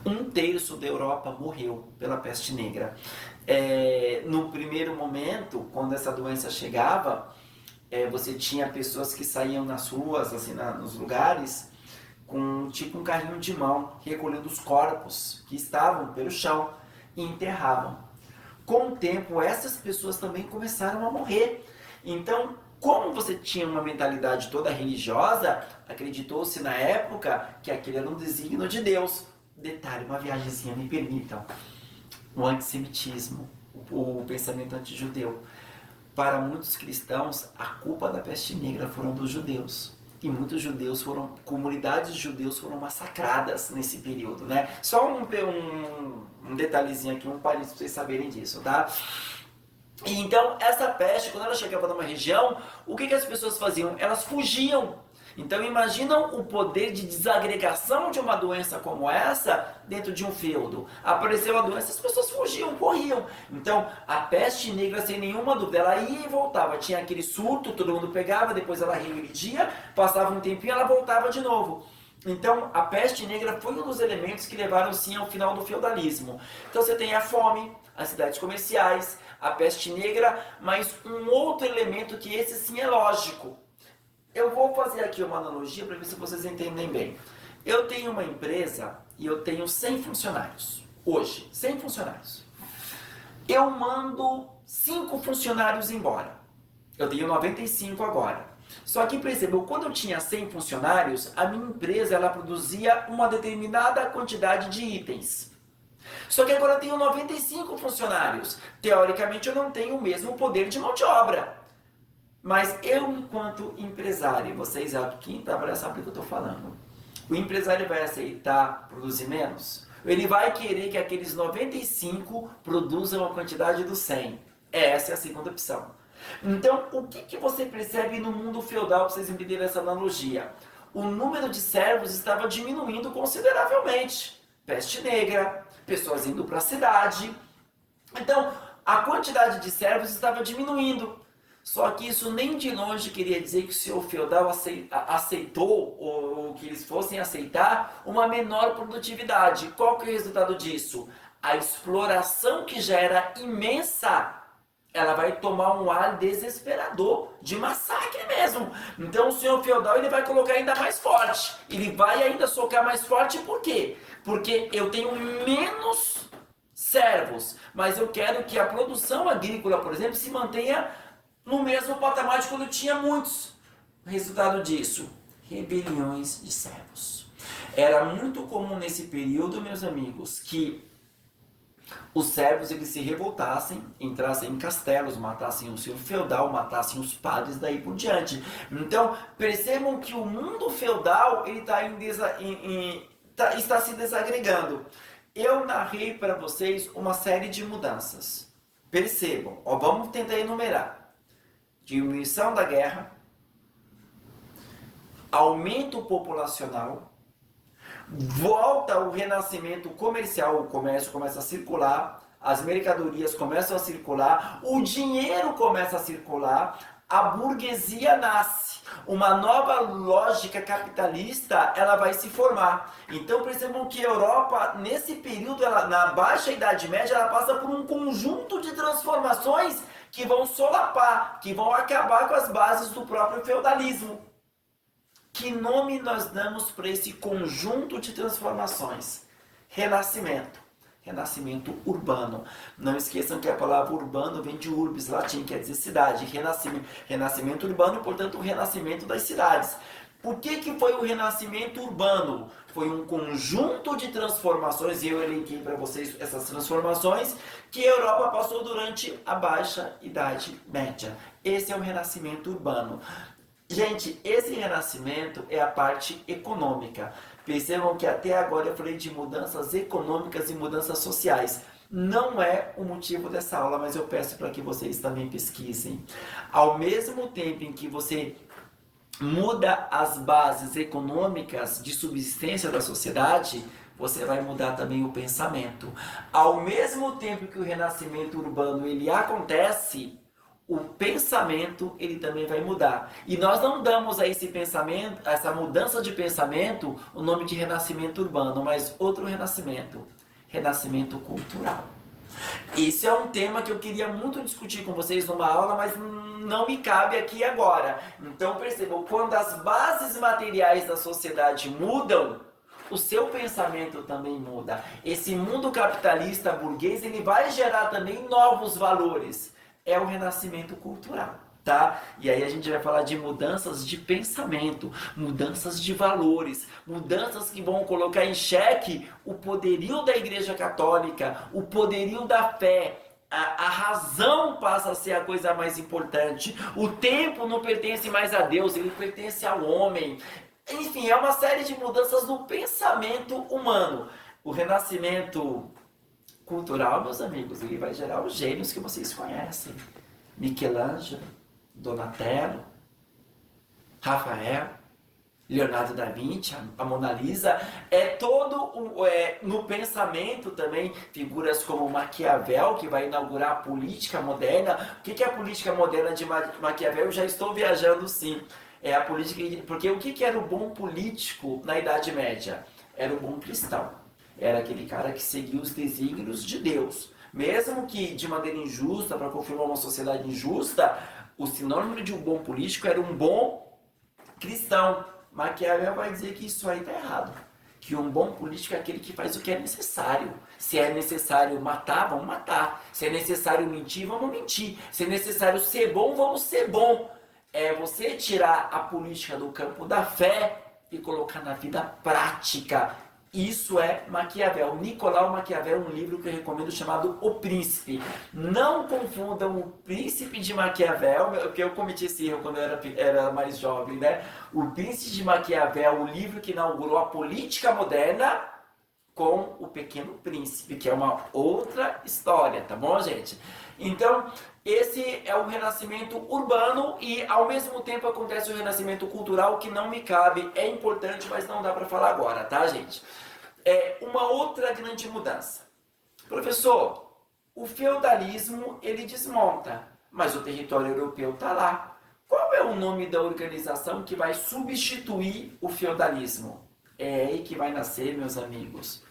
1/3 da Europa morreu pela peste negra. No primeiro momento, quando essa doença chegava, você tinha pessoas que saíam nas ruas, assim, nos lugares, com tipo um carrinho de mão, recolhendo os corpos que estavam pelo chão e enterravam. Com o tempo, essas pessoas também começaram a morrer. Então, como você tinha uma mentalidade toda religiosa, acreditou-se na época que aquele era um desígnio de Deus. Detalhe, uma viagemzinha, me permitam. O antissemitismo, o pensamento antijudeu. Para muitos cristãos, a culpa da peste negra foram dos judeus. E muitos judeus comunidades de judeus foram massacradas nesse período, né? Só um detalhezinho aqui, um parênteses para vocês saberem disso, tá? E então, essa peste, quando ela chegava numa região, o que as pessoas faziam? Elas fugiam. Então, imaginam o poder de desagregação de uma doença como essa dentro de um feudo. Apareceu a doença, as pessoas fugiam, corriam. Então, a peste negra, sem nenhuma dúvida, ela ia e voltava. Tinha aquele surto, todo mundo pegava, depois ela regredia, passava um tempinho, ela voltava de novo. Então, a peste negra foi um dos elementos que levaram, sim, ao final do feudalismo. Então, você tem a fome, as cidades comerciais, a peste negra, mas um outro elemento que esse, sim, é lógico. Eu vou fazer aqui uma analogia para ver se vocês entendem bem. Eu tenho uma empresa e eu tenho 100 funcionários. Hoje, 100 funcionários. Eu mando 5 funcionários embora. Eu tenho 95 agora. Só que, percebam, quando eu tinha 100 funcionários, a minha empresa ela produzia uma determinada quantidade de itens. Só que agora eu tenho 95 funcionários. Teoricamente, eu não tenho o mesmo poder de mão de obra. Mas eu, enquanto empresário, vocês quem trabalha sabe do que eu estou falando. O empresário vai aceitar produzir menos? Ele vai querer que aqueles 95 produzam a quantidade dos 100. Essa é a segunda opção. Então, o que você percebe no mundo feudal, para vocês entenderem essa analogia? O número de servos estava diminuindo consideravelmente. Peste negra, pessoas indo para a cidade. Então, a quantidade de servos estava diminuindo. Só que isso nem de longe queria dizer que o senhor feudal aceitou, ou que eles fossem aceitar, uma menor produtividade. Qual que é o resultado disso? A exploração, que já era imensa, ela vai tomar um ar desesperador, de massacre mesmo. Então o senhor feudal ele vai colocar ainda mais forte. Ele vai ainda socar mais forte, por quê? Porque eu tenho menos servos, mas eu quero que a produção agrícola, por exemplo, se mantenha no mesmo patamar de quando eu tinha muitos. Resultado disso, rebeliões de servos. Era muito comum nesse período, meus amigos, que os servos eles se revoltassem, entrassem em castelos, matassem o senhor feudal, matassem os padres, daí por diante. Então, percebam que o mundo feudal ele está se desagregando. Eu narrei para vocês uma série de mudanças. Percebam, vamos tentar enumerar. Diminuição da guerra, aumento populacional, volta o renascimento comercial, o comércio começa a circular, as mercadorias começam a circular, o dinheiro começa a circular, a burguesia nasce, uma nova lógica capitalista ela vai se formar. Então percebam que a Europa, nesse período, na Baixa Idade Média, ela passa por um conjunto de transformações que vão solapar, que vão acabar com as bases do próprio feudalismo. Que nome nós damos para esse conjunto de transformações? Renascimento. Renascimento urbano. Não esqueçam que a palavra urbano vem de urbis, latim, quer dizer cidade. Renascimento urbano, portanto, o renascimento das cidades. Por que foi o renascimento urbano? Foi um conjunto de transformações, e eu elenquei para vocês essas transformações, que a Europa passou durante a Baixa Idade Média. Esse é o renascimento urbano. Gente, esse renascimento é a parte econômica. Percebam que até agora eu falei de mudanças econômicas e mudanças sociais. Não é o motivo dessa aula, mas eu peço para que vocês também pesquisem. Ao mesmo tempo em que você muda as bases econômicas de subsistência da sociedade, você vai mudar também o pensamento. Ao mesmo tempo que o renascimento urbano ele acontece, o pensamento ele também vai mudar. E nós não damos a esse pensamento, a essa mudança de pensamento, o nome de renascimento urbano, mas outro renascimento, renascimento cultural. Esse é um tema que eu queria muito discutir com vocês numa aula, mas não me cabe aqui agora. Então percebam, quando as bases materiais da sociedade mudam, o seu pensamento também muda. Esse mundo capitalista burguês, ele vai gerar também novos valores. É o renascimento cultural, tá? E aí a gente vai falar de mudanças de pensamento, mudanças de valores, mudanças que vão colocar em xeque o poderio da Igreja Católica, o poderio da fé. a razão passa a ser a coisa mais importante. O tempo não pertence mais a Deus, ele pertence ao homem. Enfim, é uma série de mudanças no pensamento humano. O renascimento cultural, meus amigos, ele vai gerar os gênios que vocês conhecem. Michelangelo, Donatello, Rafael, Leonardo da Vinci, a Mona Lisa, no pensamento também, figuras como Maquiavel, que vai inaugurar a política moderna. O que é a política moderna de Maquiavel? Eu já estou viajando, sim. É a política, porque o que era o bom político na Idade Média? Era o bom cristão. Era aquele cara que seguia os desígnios de Deus. Mesmo que de maneira injusta, para confirmar uma sociedade injusta, o sinônimo de um bom político era um bom cristão. Maquiavel vai dizer que isso aí está errado. Que um bom político é aquele que faz o que é necessário. Se é necessário matar, vamos matar. Se é necessário mentir, vamos mentir. Se é necessário ser bom, vamos ser bom. É você tirar a política do campo da fé e colocar na vida prática. Isso é Maquiavel. Nicolau Maquiavel é um livro que eu recomendo chamado O Príncipe. Não confundam O Príncipe de Maquiavel, porque eu cometi esse erro quando eu era mais jovem, né? O Príncipe de Maquiavel, o livro que inaugurou a política moderna, com O Pequeno Príncipe, que é uma outra história, tá bom, gente? Então, esse é o renascimento urbano e, ao mesmo tempo, acontece o renascimento cultural, que não me cabe, é importante, mas não dá para falar agora, tá, gente? Uma outra grande mudança. Professor, o feudalismo, ele desmonta, mas o território europeu tá lá. Qual é o nome da organização que vai substituir o feudalismo? É aí que vai nascer, meus amigos,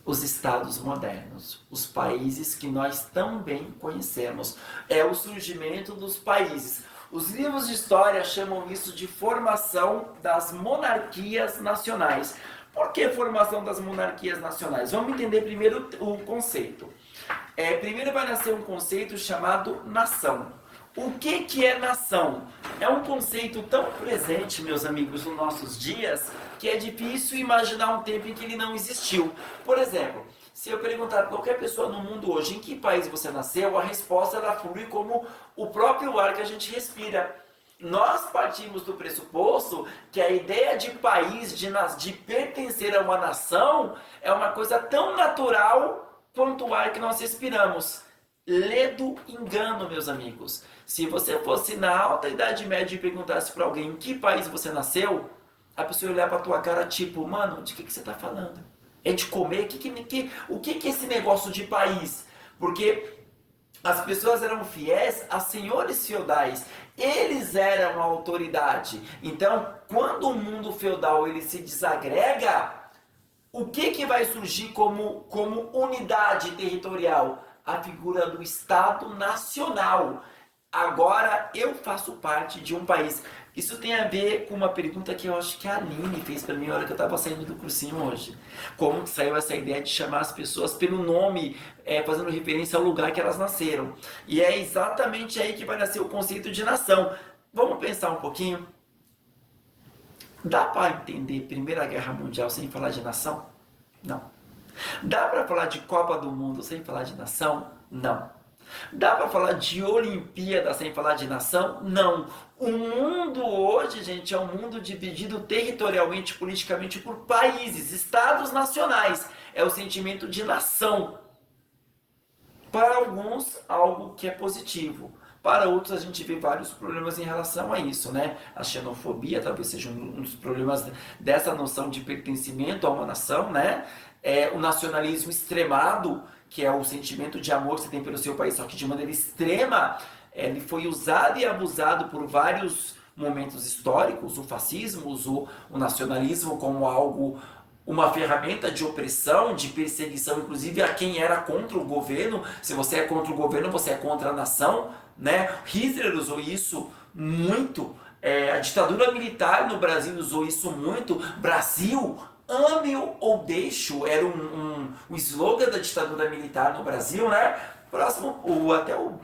os estados modernos, os países que nós tão bem conhecemos. É o surgimento dos países. Os livros de história chamam isso de formação das monarquias nacionais. Por que formação das monarquias nacionais? Vamos entender primeiro o conceito. Primeiro vai nascer um conceito chamado nação. O que é nação? É um conceito tão presente, meus amigos, nos nossos dias, que é difícil imaginar um tempo em que ele não existiu. Por exemplo, se eu perguntar para qualquer pessoa no mundo hoje em que país você nasceu, a resposta ela flui como o próprio ar que a gente respira. Nós partimos do pressuposto que a ideia de país, de pertencer a uma nação, é uma coisa tão natural quanto o ar que nós respiramos. Ledo engano, meus amigos. Se você fosse na alta Idade Média e perguntasse para alguém em que país você nasceu, a pessoa ia olhar para tua cara tipo, mano, de que você está falando? É de comer? O que é esse negócio de país? Porque as pessoas eram fiéis a senhores feudais. Eles eram a autoridade. Então, quando o mundo feudal ele se desagrega, o que vai surgir como unidade territorial? A figura do Estado Nacional. Agora eu faço parte de um país. Isso tem a ver com uma pergunta que eu acho que a Aline fez para mim na hora que eu estava saindo do cursinho hoje. Como que saiu essa ideia de chamar as pessoas pelo nome, fazendo referência ao lugar que elas nasceram. E é exatamente aí que vai nascer o conceito de nação. Vamos pensar um pouquinho? Dá para entender Primeira Guerra Mundial sem falar de nação? Não. Dá para falar de Copa do Mundo sem falar de nação? Não. Dá para falar de Olimpíada sem falar de nação? Não. O mundo hoje, gente, é um mundo dividido territorialmente, politicamente por países, estados nacionais. É o sentimento de nação. Para alguns, algo que é positivo. Para outros, a gente vê vários problemas em relação a isso, né? A xenofobia talvez seja um dos problemas dessa noção de pertencimento a uma nação, né? O nacionalismo extremado, que é o sentimento de amor que você tem pelo seu país, só que de maneira extrema, ele foi usado e abusado por vários momentos históricos, o fascismo usou o nacionalismo como algo, uma ferramenta de opressão, de perseguição, inclusive a quem era contra o governo. Se você é contra o governo, você é contra a nação, né? Hitler usou isso muito, a ditadura militar no Brasil usou isso muito. Brasil, ame-o ou deixe-o, era um slogan da ditadura militar no Brasil, né? Próximo, até o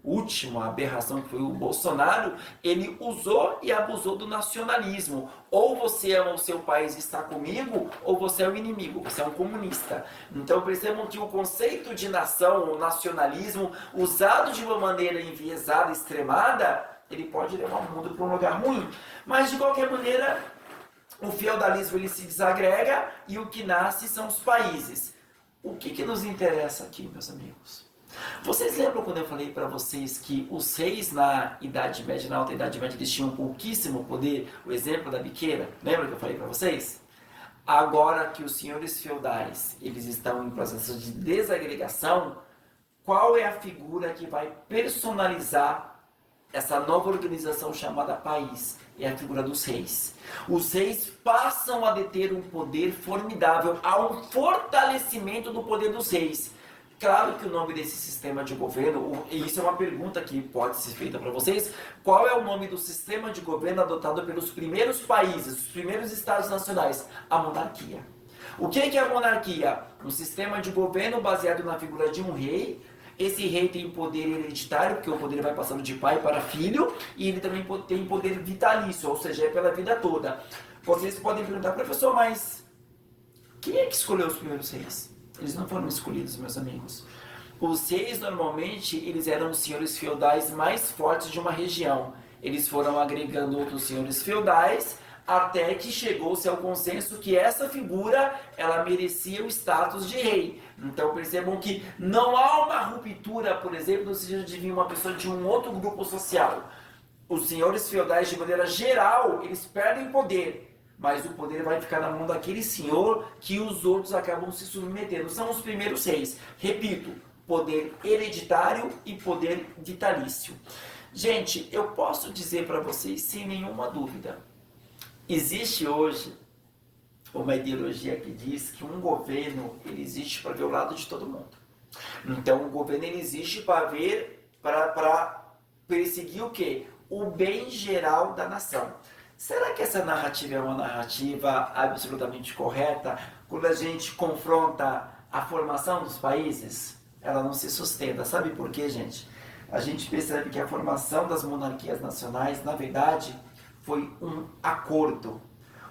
última aberração que foi o Bolsonaro, ele usou e abusou do nacionalismo. Ou você ama o seu país e está comigo, ou você é o inimigo, você é um comunista. Então percebam que o conceito de nação, o nacionalismo, usado de uma maneira enviesada, extremada, ele pode levar o mundo para um lugar ruim. Mas de qualquer maneira, o feudalismo ele se desagrega e o que nasce são os países. O que nos interessa aqui, meus amigos? Vocês lembram quando eu falei para vocês que os reis na Idade Média, na Alta Idade Média, eles tinham pouquíssimo poder? O exemplo da biqueira, lembra que eu falei para vocês? Agora que os senhores feudais eles estão em processo de desagregação, qual é a figura que vai personalizar essa nova organização chamada país? É a figura dos reis. Os reis passam a deter um poder formidável, há um fortalecimento do poder dos reis. Claro que o nome desse sistema de governo, e isso é uma pergunta que pode ser feita para vocês, qual é o nome do sistema de governo adotado pelos primeiros países, os primeiros estados nacionais? A monarquia. O que é a monarquia? Um sistema de governo baseado na figura de um rei. Esse rei tem poder hereditário, porque o poder vai passando de pai para filho, e ele também tem poder vitalício, ou seja, é pela vida toda. Vocês podem perguntar, professor, mas quem é que escolheu os primeiros reis? Eles não foram escolhidos, meus amigos. Os reis, normalmente, eles eram os senhores feudais mais fortes de uma região. Eles foram agregando outros senhores feudais, até que chegou-se ao consenso que essa figura, ela merecia o status de rei. Então percebam que não há uma ruptura, por exemplo, no sentido de vir uma pessoa de um outro grupo social. Os senhores feudais, de maneira geral, eles perdem poder, mas o poder vai ficar na mão daquele senhor que os outros acabam se submetendo. São os primeiros reis. Repito, poder hereditário e poder vitalício. Gente, eu posso dizer para vocês sem nenhuma dúvida, existe hoje uma ideologia que diz que um governo ele existe para ver o lado de todo mundo. Então o governo ele existe para perseguir o quê? O bem geral da nação. Será que essa narrativa é uma narrativa absolutamente correta? Quando a gente confronta a formação dos países, ela não se sustenta. Sabe por quê, gente? A gente percebe que a formação das monarquias nacionais, na verdade, foi um acordo.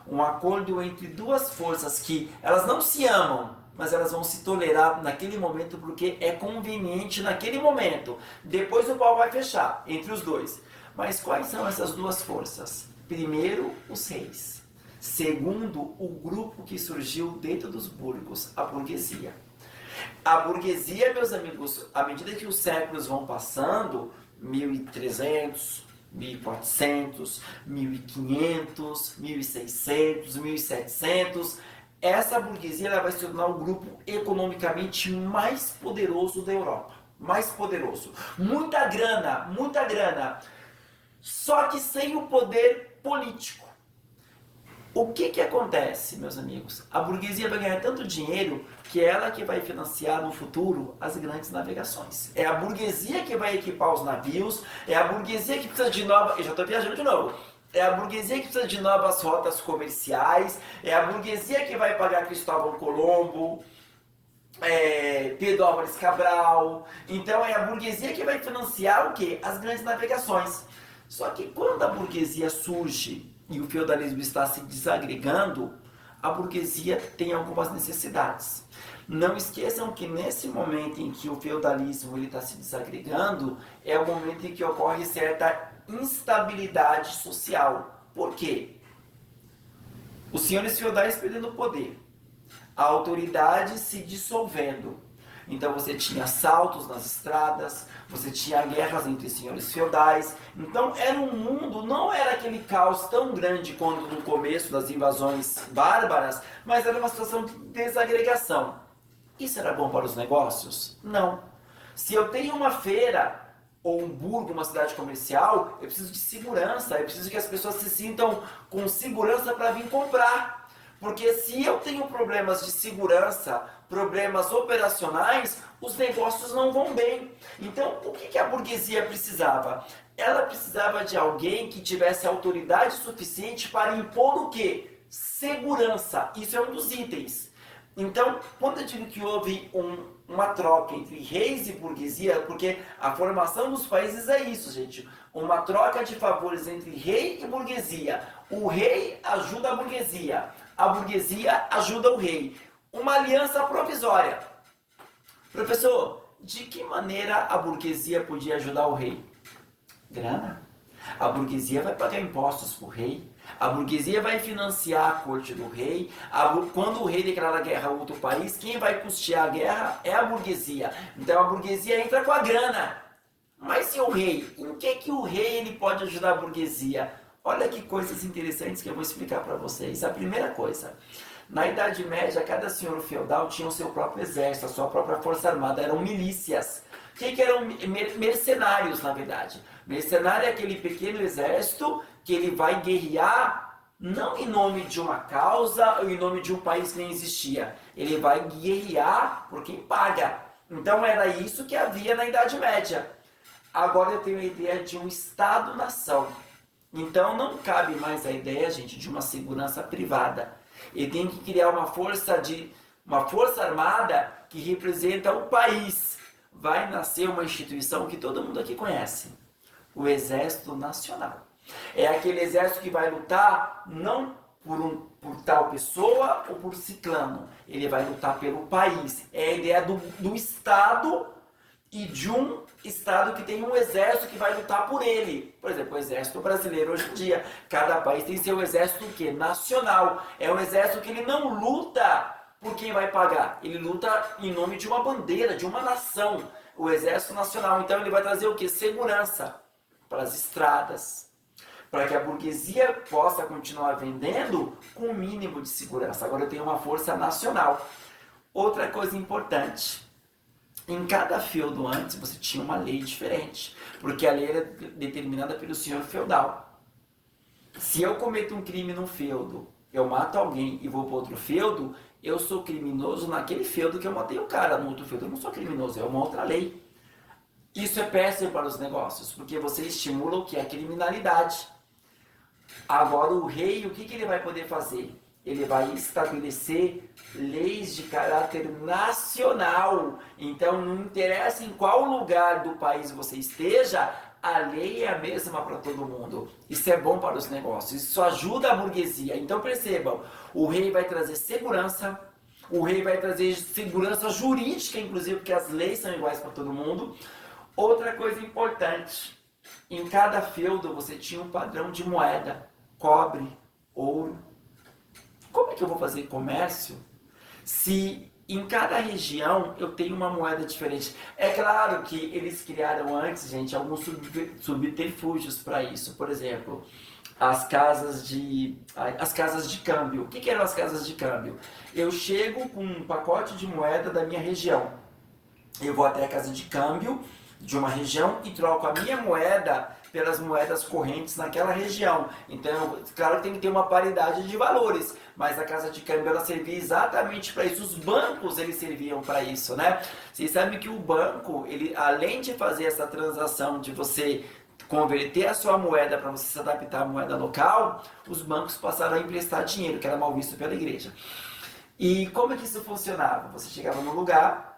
Um acordo entre duas forças que elas não se amam, mas elas vão se tolerar naquele momento porque é conveniente naquele momento. Depois o pau vai fechar entre os dois. Mas quais são essas duas forças? Primeiro, os reis. Segundo, o grupo que surgiu dentro dos burgos, a burguesia. A burguesia, meus amigos, à medida que os séculos vão passando, 1300, 1400, 1500, 1600, 1700, essa burguesia ela vai se tornar o grupo economicamente mais poderoso da Europa. Mais poderoso. Muita grana, muita grana. Só que sem o poder político. O que acontece, meus amigos? A burguesia vai ganhar tanto dinheiro que é ela que vai financiar no futuro as grandes navegações. É a burguesia que vai equipar os navios, é a burguesia que precisa de novas... Eu já estou viajando de novo. É a burguesia que precisa de novas rotas comerciais, é a burguesia que vai pagar Cristóvão Colombo, Pedro Álvares Cabral. Então é a burguesia que vai financiar o quê? As grandes navegações. Só que quando a burguesia surge e o feudalismo está se desagregando, a burguesia tem algumas necessidades. Não esqueçam que nesse momento em que o feudalismo está se desagregando, é o momento em que ocorre certa instabilidade social. Por quê? Os senhores feudais perdendo poder, a autoridade se dissolvendo. Então você tinha assaltos nas estradas, você tinha guerras entre senhores feudais. Então era um mundo, não era aquele caos tão grande quanto no começo das invasões bárbaras, mas era uma situação de desagregação. Isso era bom para os negócios? Não. Se eu tenho uma feira ou um burgo, uma cidade comercial, eu preciso de segurança, eu preciso que as pessoas se sintam com segurança para vir comprar. Porque se eu tenho problemas de segurança, problemas operacionais, os negócios não vão bem. Então, o que a burguesia precisava? Ela precisava de alguém que tivesse autoridade suficiente para impor o quê? Segurança. Isso é um dos itens. Então, quando eu digo que houve uma troca entre reis e burguesia, porque a formação dos países é isso, gente. Uma troca de favores entre rei e burguesia. O rei ajuda a burguesia ajuda o rei. Uma aliança provisória. Professor, de que maneira a burguesia podia ajudar o rei? Grana. A burguesia vai pagar impostos para o rei. A burguesia vai financiar a corte do rei. Quando o rei declara guerra a outro país, quem vai custear a guerra é a burguesia. Então a burguesia entra com a grana. Mas e o rei? Em que o rei ele pode ajudar a burguesia? Olha que coisas interessantes que eu vou explicar para vocês. A primeira coisa, na Idade Média, cada senhor feudal tinha o seu próprio exército, a sua própria força armada, eram milícias. O que eram mercenários, na verdade? Mercenário é aquele pequeno exército que ele vai guerrear não em nome de uma causa ou em nome de um país que nem existia. Ele vai guerrear por quem paga. Então era isso que havia na Idade Média. Agora eu tenho a ideia de um Estado-nação. Então não cabe mais a ideia, gente, de uma segurança privada. Ele tem que criar uma força armada que representa o país. Vai nascer uma instituição que todo mundo aqui conhece. O Exército Nacional. É aquele exército que vai lutar não por tal pessoa ou por ciclano. Ele vai lutar pelo país. É a ideia do Estado e de um Estado que tem um exército que vai lutar por ele. Por exemplo, o exército brasileiro hoje em dia. Cada país tem seu exército o quê? Nacional. É um exército que ele não luta por quem vai pagar. Ele luta em nome de uma bandeira, de uma nação. O Exército Nacional. Então ele vai trazer o quê? Segurança para as estradas, para que a burguesia possa continuar vendendo com o mínimo de segurança. Agora eu tenho uma força nacional. Outra coisa importante, em cada feudo antes você tinha uma lei diferente, porque a lei era determinada pelo senhor feudal. Se eu cometo um crime num feudo, eu mato alguém e vou para outro feudo, eu sou criminoso naquele feudo que eu matei o cara. No outro feudo eu não sou criminoso, é uma outra lei. Isso é péssimo para os negócios, porque você estimula o que? A criminalidade. Agora o rei, o que ele vai poder fazer? Ele vai estabelecer leis de caráter nacional. Então não interessa em qual lugar do país você esteja, a lei é a mesma para todo mundo. Isso é bom para os negócios, isso ajuda a burguesia. Então percebam, o rei vai trazer segurança, o rei vai trazer segurança jurídica, inclusive, porque as leis são iguais para todo mundo. Outra coisa importante, em cada feudo você tinha um padrão de moeda, cobre, ouro. Como é que eu vou fazer comércio se em cada região eu tenho uma moeda diferente? É claro que eles criaram antes, gente, alguns subterfúgios para isso. Por exemplo, as casas de câmbio. O que eram as casas de câmbio? Eu chego com um pacote de moeda da minha região. Eu vou até a casa de câmbio de uma região e troco a minha moeda pelas moedas correntes naquela região. Então, claro que tem que ter uma paridade de valores, mas a casa de câmbio ela servia exatamente para isso. Os bancos eles serviam para isso, né? Vocês sabem que o banco, ele além de fazer essa transação de você converter a sua moeda para você se adaptar à moeda local, os bancos passaram a emprestar dinheiro, que era mal visto pela igreja. E como é que isso funcionava? Você chegava no lugar,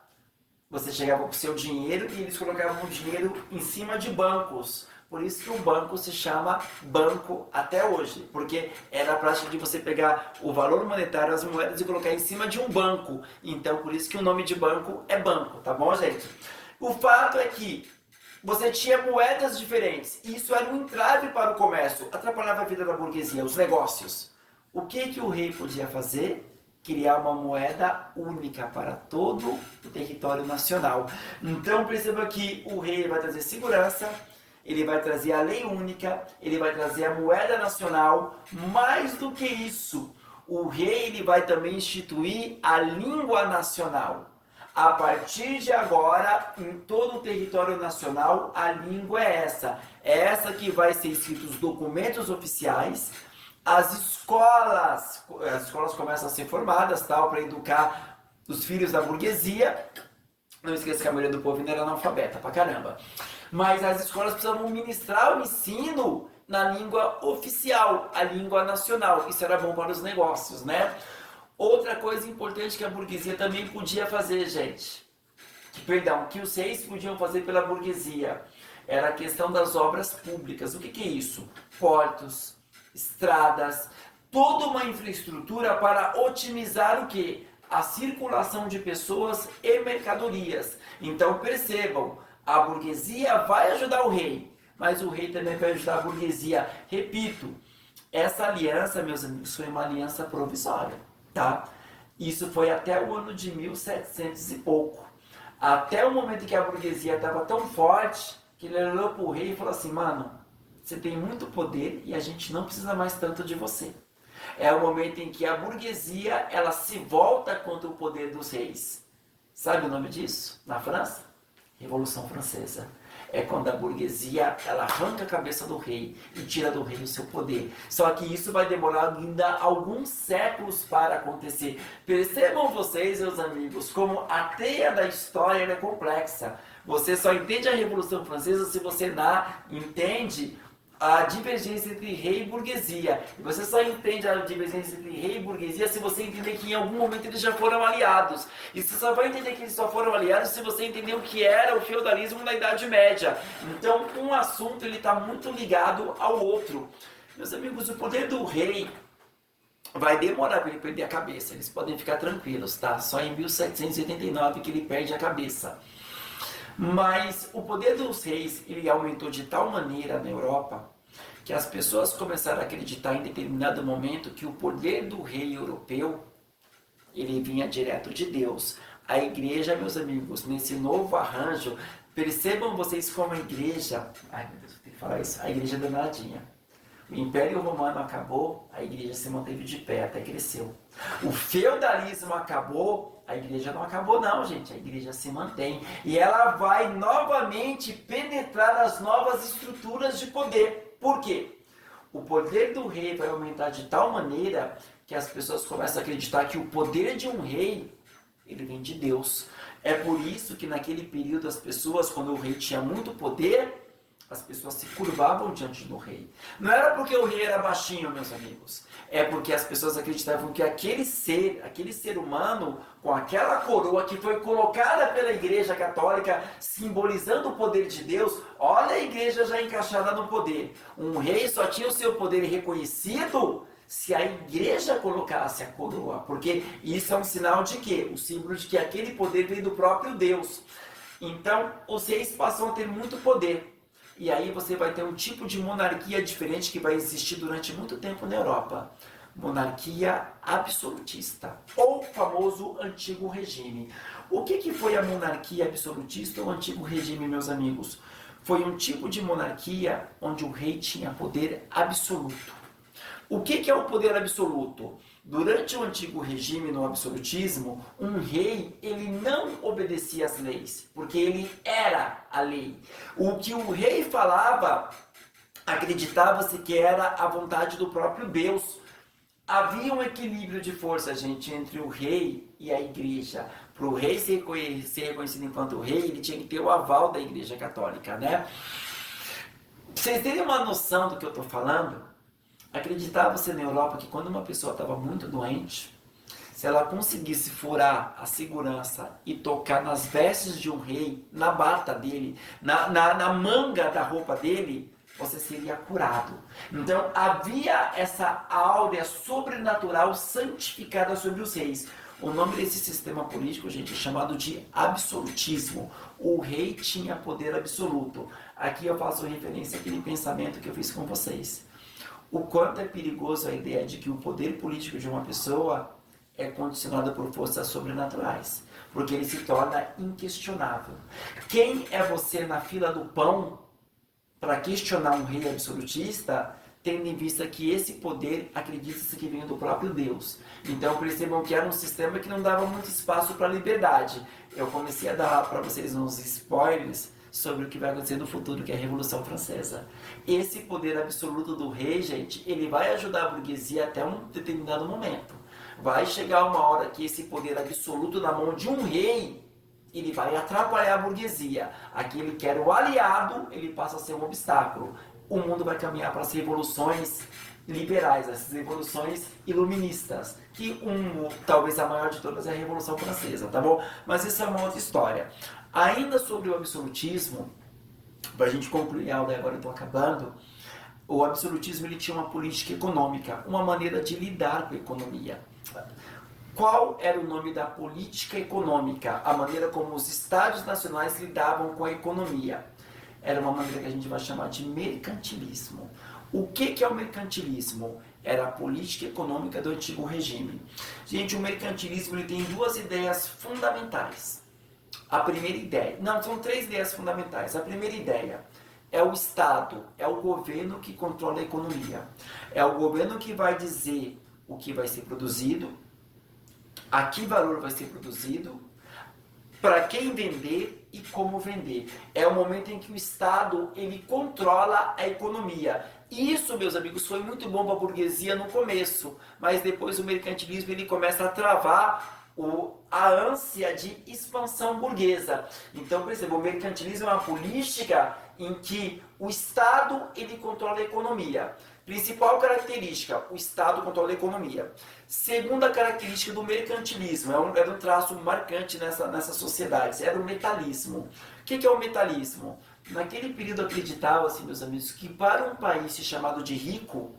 você chegava com o seu dinheiro e eles colocavam o dinheiro em cima de bancos. Por isso que o banco se chama banco até hoje, porque era a prática de você pegar o valor monetário, as moedas e colocar em cima de um banco. Então, por isso que o nome de banco é banco, tá bom, gente? O fato é que você tinha moedas diferentes. Isso era um entrave para o comércio, atrapalhava a vida da burguesia, os negócios. O que o rei podia fazer? Criar uma moeda única para todo o território nacional. Então perceba que o rei vai trazer segurança, ele vai trazer a lei única, ele vai trazer a moeda nacional. Mais do que isso, o rei ele vai também instituir a língua nacional. A partir de agora, em todo o território nacional, a língua é essa. É essa que vai ser escritos os documentos oficiais. As escolas começam a ser formadas, tal, para educar os filhos da burguesia. Não esqueça que a maioria do povo ainda era analfabeta pra caramba. Mas as escolas precisavam ministrar o ensino na língua oficial, a língua nacional. Isso era bom para os negócios, né? Outra coisa importante que a burguesia também podia fazer, gente, que os reis podiam fazer pela burguesia, era a questão das obras públicas. O que é isso? Portos, estradas, toda uma infraestrutura para otimizar o quê? A circulação de pessoas e mercadorias. Então percebam, a burguesia vai ajudar o rei, mas o rei também vai ajudar a burguesia. Repito, essa aliança, meus amigos, foi uma aliança provisória, tá? Isso foi até o ano de 1700 e pouco. Até o momento que a burguesia estava tão forte que ele olhou para o rei e falou assim: mano, você tem muito poder e a gente não precisa mais tanto de você. É o momento em que a burguesia ela se volta contra o poder dos reis. Sabe o nome disso? Na França? Revolução Francesa. É quando a burguesia ela arranca a cabeça do rei e tira do rei o seu poder. Só que isso vai demorar ainda alguns séculos para acontecer. Percebam vocês, meus amigos, como a teia da história é complexa. Você só entende a Revolução Francesa se você entende a divergência entre rei e burguesia. E você só entende a divergência entre rei e burguesia se você entender que em algum momento eles já foram aliados. E você só vai entender que eles só foram aliados se você entender o que era o feudalismo na Idade Média. Então, um assunto ele está muito ligado ao outro. Meus amigos, o poder do rei vai demorar para ele perder a cabeça. Eles podem ficar tranquilos, tá? Só em 1789 que ele perde a cabeça. Mas o poder dos reis ele aumentou de tal maneira na Europa que as pessoas começaram a acreditar em determinado momento que o poder do rei europeu ele vinha direto de Deus. A igreja, meus amigos, nesse novo arranjo, percebam vocês como a igreja, ai meu Deus, eu tenho que falar isso, a igreja danadinha. O Império Romano acabou, a igreja se manteve de pé, até cresceu. O feudalismo acabou, a igreja não acabou não, gente. A igreja se mantém. E ela vai novamente penetrar as novas estruturas de poder. Por quê? O poder do rei vai aumentar de tal maneira que as pessoas começam a acreditar que o poder de um rei, ele vem de Deus. É por isso que naquele período as pessoas, quando o rei tinha muito poder, as pessoas se curvavam diante do rei. Não era porque o rei era baixinho, meus amigos. É porque as pessoas acreditavam que aquele ser humano, com aquela coroa que foi colocada pela Igreja Católica, simbolizando o poder de Deus, olha a igreja já encaixada no poder. Um rei só tinha o seu poder reconhecido se a igreja colocasse a coroa. Porque isso é um sinal de quê? O símbolo de que aquele poder veio do próprio Deus. Então, os reis passam a ter muito poder. E aí você vai ter um tipo de monarquia diferente que vai existir durante muito tempo na Europa. Monarquia absolutista, ou famoso antigo regime. O que foi a monarquia absolutista ou antigo regime, meus amigos? Foi um tipo de monarquia onde o rei tinha poder absoluto. O que é o poder absoluto? Durante o antigo regime, no absolutismo, um rei ele não obedecia às leis, porque ele era a lei. O que o rei falava, acreditava-se que era a vontade do próprio Deus. Havia um equilíbrio de força, gente, entre o rei e a igreja. Para o rei ser reconhecido enquanto rei, ele tinha que ter o aval da Igreja Católica, né? Pra vocês terem uma noção do que eu estou falando, acreditava-se na Europa que quando uma pessoa estava muito doente, se ela conseguisse furar a segurança e tocar nas vestes de um rei, na bata dele, na manga da roupa dele, você seria curado. Então havia essa áurea sobrenatural santificada sobre os reis. O nome desse sistema político, gente, é chamado de absolutismo. O rei tinha poder absoluto. Aqui eu faço referência àquele pensamento que eu fiz com vocês. O quanto é perigoso a ideia de que o poder político de uma pessoa é condicionado por forças sobrenaturais, porque ele se torna inquestionável. Quem é você na fila do pão para questionar um rei absolutista, tendo em vista que esse poder acredita-se que vem do próprio Deus? Então percebam que era um sistema que não dava muito espaço para a liberdade. Eu comecei a dar para vocês uns spoilers sobre o que vai acontecer no futuro, que é a Revolução Francesa. Esse poder absoluto do rei, gente, ele vai ajudar a burguesia até um determinado momento. Vai chegar uma hora que esse poder absoluto na mão de um rei, ele vai atrapalhar a burguesia. Aquele que era o aliado, ele passa a ser um obstáculo. O mundo vai caminhar para as revoluções liberais, essas revoluções iluministas, que talvez a maior de todas é a Revolução Francesa, tá bom? Mas isso é uma outra história. Ainda sobre o absolutismo, para a gente concluir a aula, agora eu estou acabando, o absolutismo ele tinha uma política econômica, uma maneira de lidar com a economia. Qual era o nome da política econômica? A maneira como os estados nacionais lidavam com a economia. Era uma maneira que a gente vai chamar de mercantilismo. O que é o mercantilismo? Era a política econômica do antigo regime. Gente, o mercantilismo ele tem duas ideias fundamentais. A primeira ideia, não, são três ideias fundamentais. A primeira ideia é o Estado, é o governo que controla a economia. É o governo que vai dizer o que vai ser produzido, a que valor vai ser produzido, para quem vender e como vender. É o momento em que o Estado ele controla a economia. Isso, meus amigos, foi muito bom para a burguesia no começo, mas depois o mercantilismo ele começa a travar a ânsia de expansão burguesa. Então, por exemplo, o mercantilismo é uma política em que o Estado ele controla a economia. Principal característica, o Estado controla a economia. Segunda característica do mercantilismo, era um traço marcante nessa sociedade, era o metalismo. O que é o metalismo? Naquele período acreditava-se, meus amigos, que para um país se chamado de rico,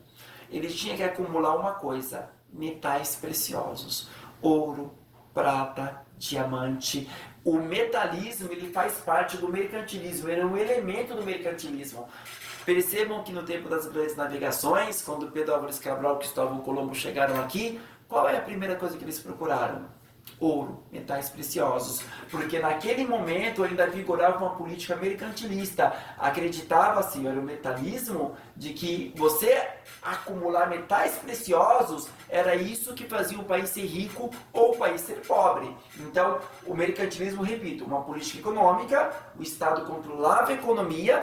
ele tinha que acumular uma coisa, metais preciosos, ouro, prata, diamante. O metalismo ele faz parte do mercantilismo, ele é um elemento do mercantilismo. Percebam que no tempo das grandes navegações, quando Pedro Álvares Cabral e Cristóvão Colombo chegaram aqui, qual é a primeira coisa que eles procuraram? Ouro, metais preciosos, porque naquele momento ainda vigorava uma política mercantilista. Acreditava-se, era o metalismo, de que você acumular metais preciosos era isso que fazia o país ser rico ou o país ser pobre. Então, o mercantilismo, repito, uma política econômica, o Estado controlava a economia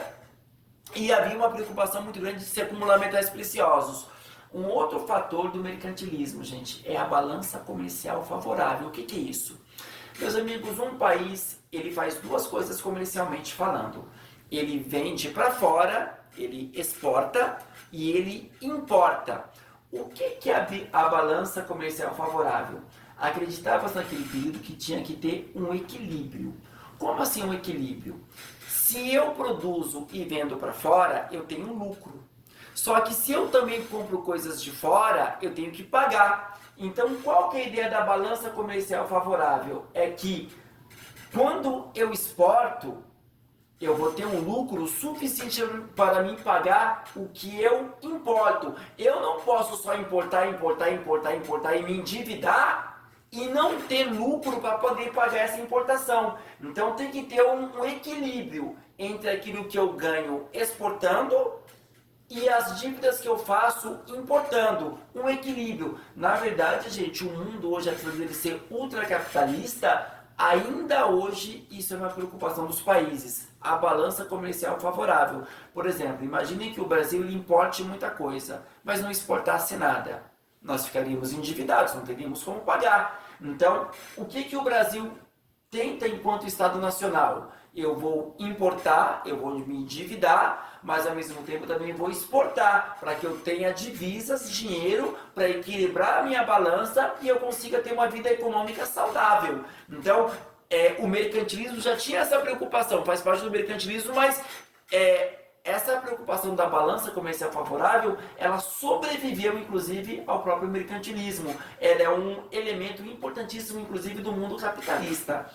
e havia uma preocupação muito grande de se acumular metais preciosos. Um outro fator do mercantilismo, gente, é a balança comercial favorável. O que é isso? Meus amigos, um país, ele faz duas coisas comercialmente falando. Ele vende para fora, ele exporta e ele importa. O que é a balança comercial favorável? Acreditava-se naquele período que tinha que ter um equilíbrio. Como assim um equilíbrio? Se eu produzo e vendo para fora, eu tenho lucro. Só que se eu também compro coisas de fora, eu tenho que pagar. Então, qual que é a ideia da balança comercial favorável? É que quando eu exporto, eu vou ter um lucro suficiente para mim pagar o que eu importo. Eu não posso só importar e me endividar e não ter lucro para poder pagar essa importação. Então tem que ter um equilíbrio entre aquilo que eu ganho exportando e as dívidas que eu faço importando. Um equilíbrio. Na verdade, gente, o mundo hoje, apesar de ser ultracapitalista, ainda hoje isso é uma preocupação dos países. A balança comercial favorável. Por exemplo, imaginem que o Brasil importe muita coisa, mas não exportasse nada. Nós ficaríamos endividados, não teríamos como pagar. Então, o que o Brasil tenta enquanto Estado Nacional? Eu vou importar, eu vou me endividar, mas ao mesmo tempo também vou exportar, para que eu tenha divisas, dinheiro, para equilibrar a minha balança e eu consiga ter uma vida econômica saudável. Então, o mercantilismo já tinha essa preocupação, faz parte do mercantilismo, mas essa preocupação da balança comercial favorável, ela sobreviveu inclusive ao próprio mercantilismo. Ela é um elemento importantíssimo, inclusive, do mundo capitalista.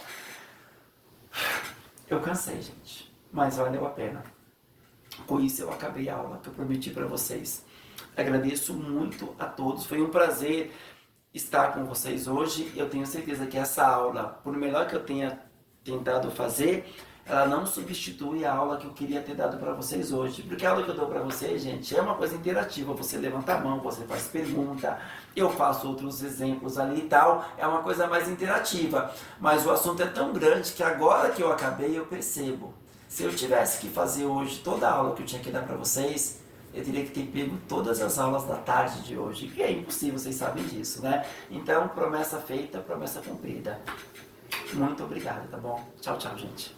Eu cansei, gente, mas valeu a pena. Com isso eu acabei a aula que eu prometi para vocês. Agradeço muito a todos, foi um prazer estar com vocês hoje. Eu tenho certeza que essa aula, por melhor que eu tenha tentado fazer, ela não substitui a aula que eu queria ter dado para vocês hoje. Porque a aula que eu dou para vocês, gente, é uma coisa interativa. Você levanta a mão, você faz pergunta, eu faço outros exemplos ali e tal. É uma coisa mais interativa. Mas o assunto é tão grande que agora que eu acabei, eu percebo. Se eu tivesse que fazer hoje toda a aula que eu tinha que dar para vocês, eu teria que ter pego todas as aulas da tarde de hoje. Que é impossível, vocês sabem disso, né? Então, promessa feita, promessa cumprida. Muito obrigado, tá bom? Tchau, tchau, gente.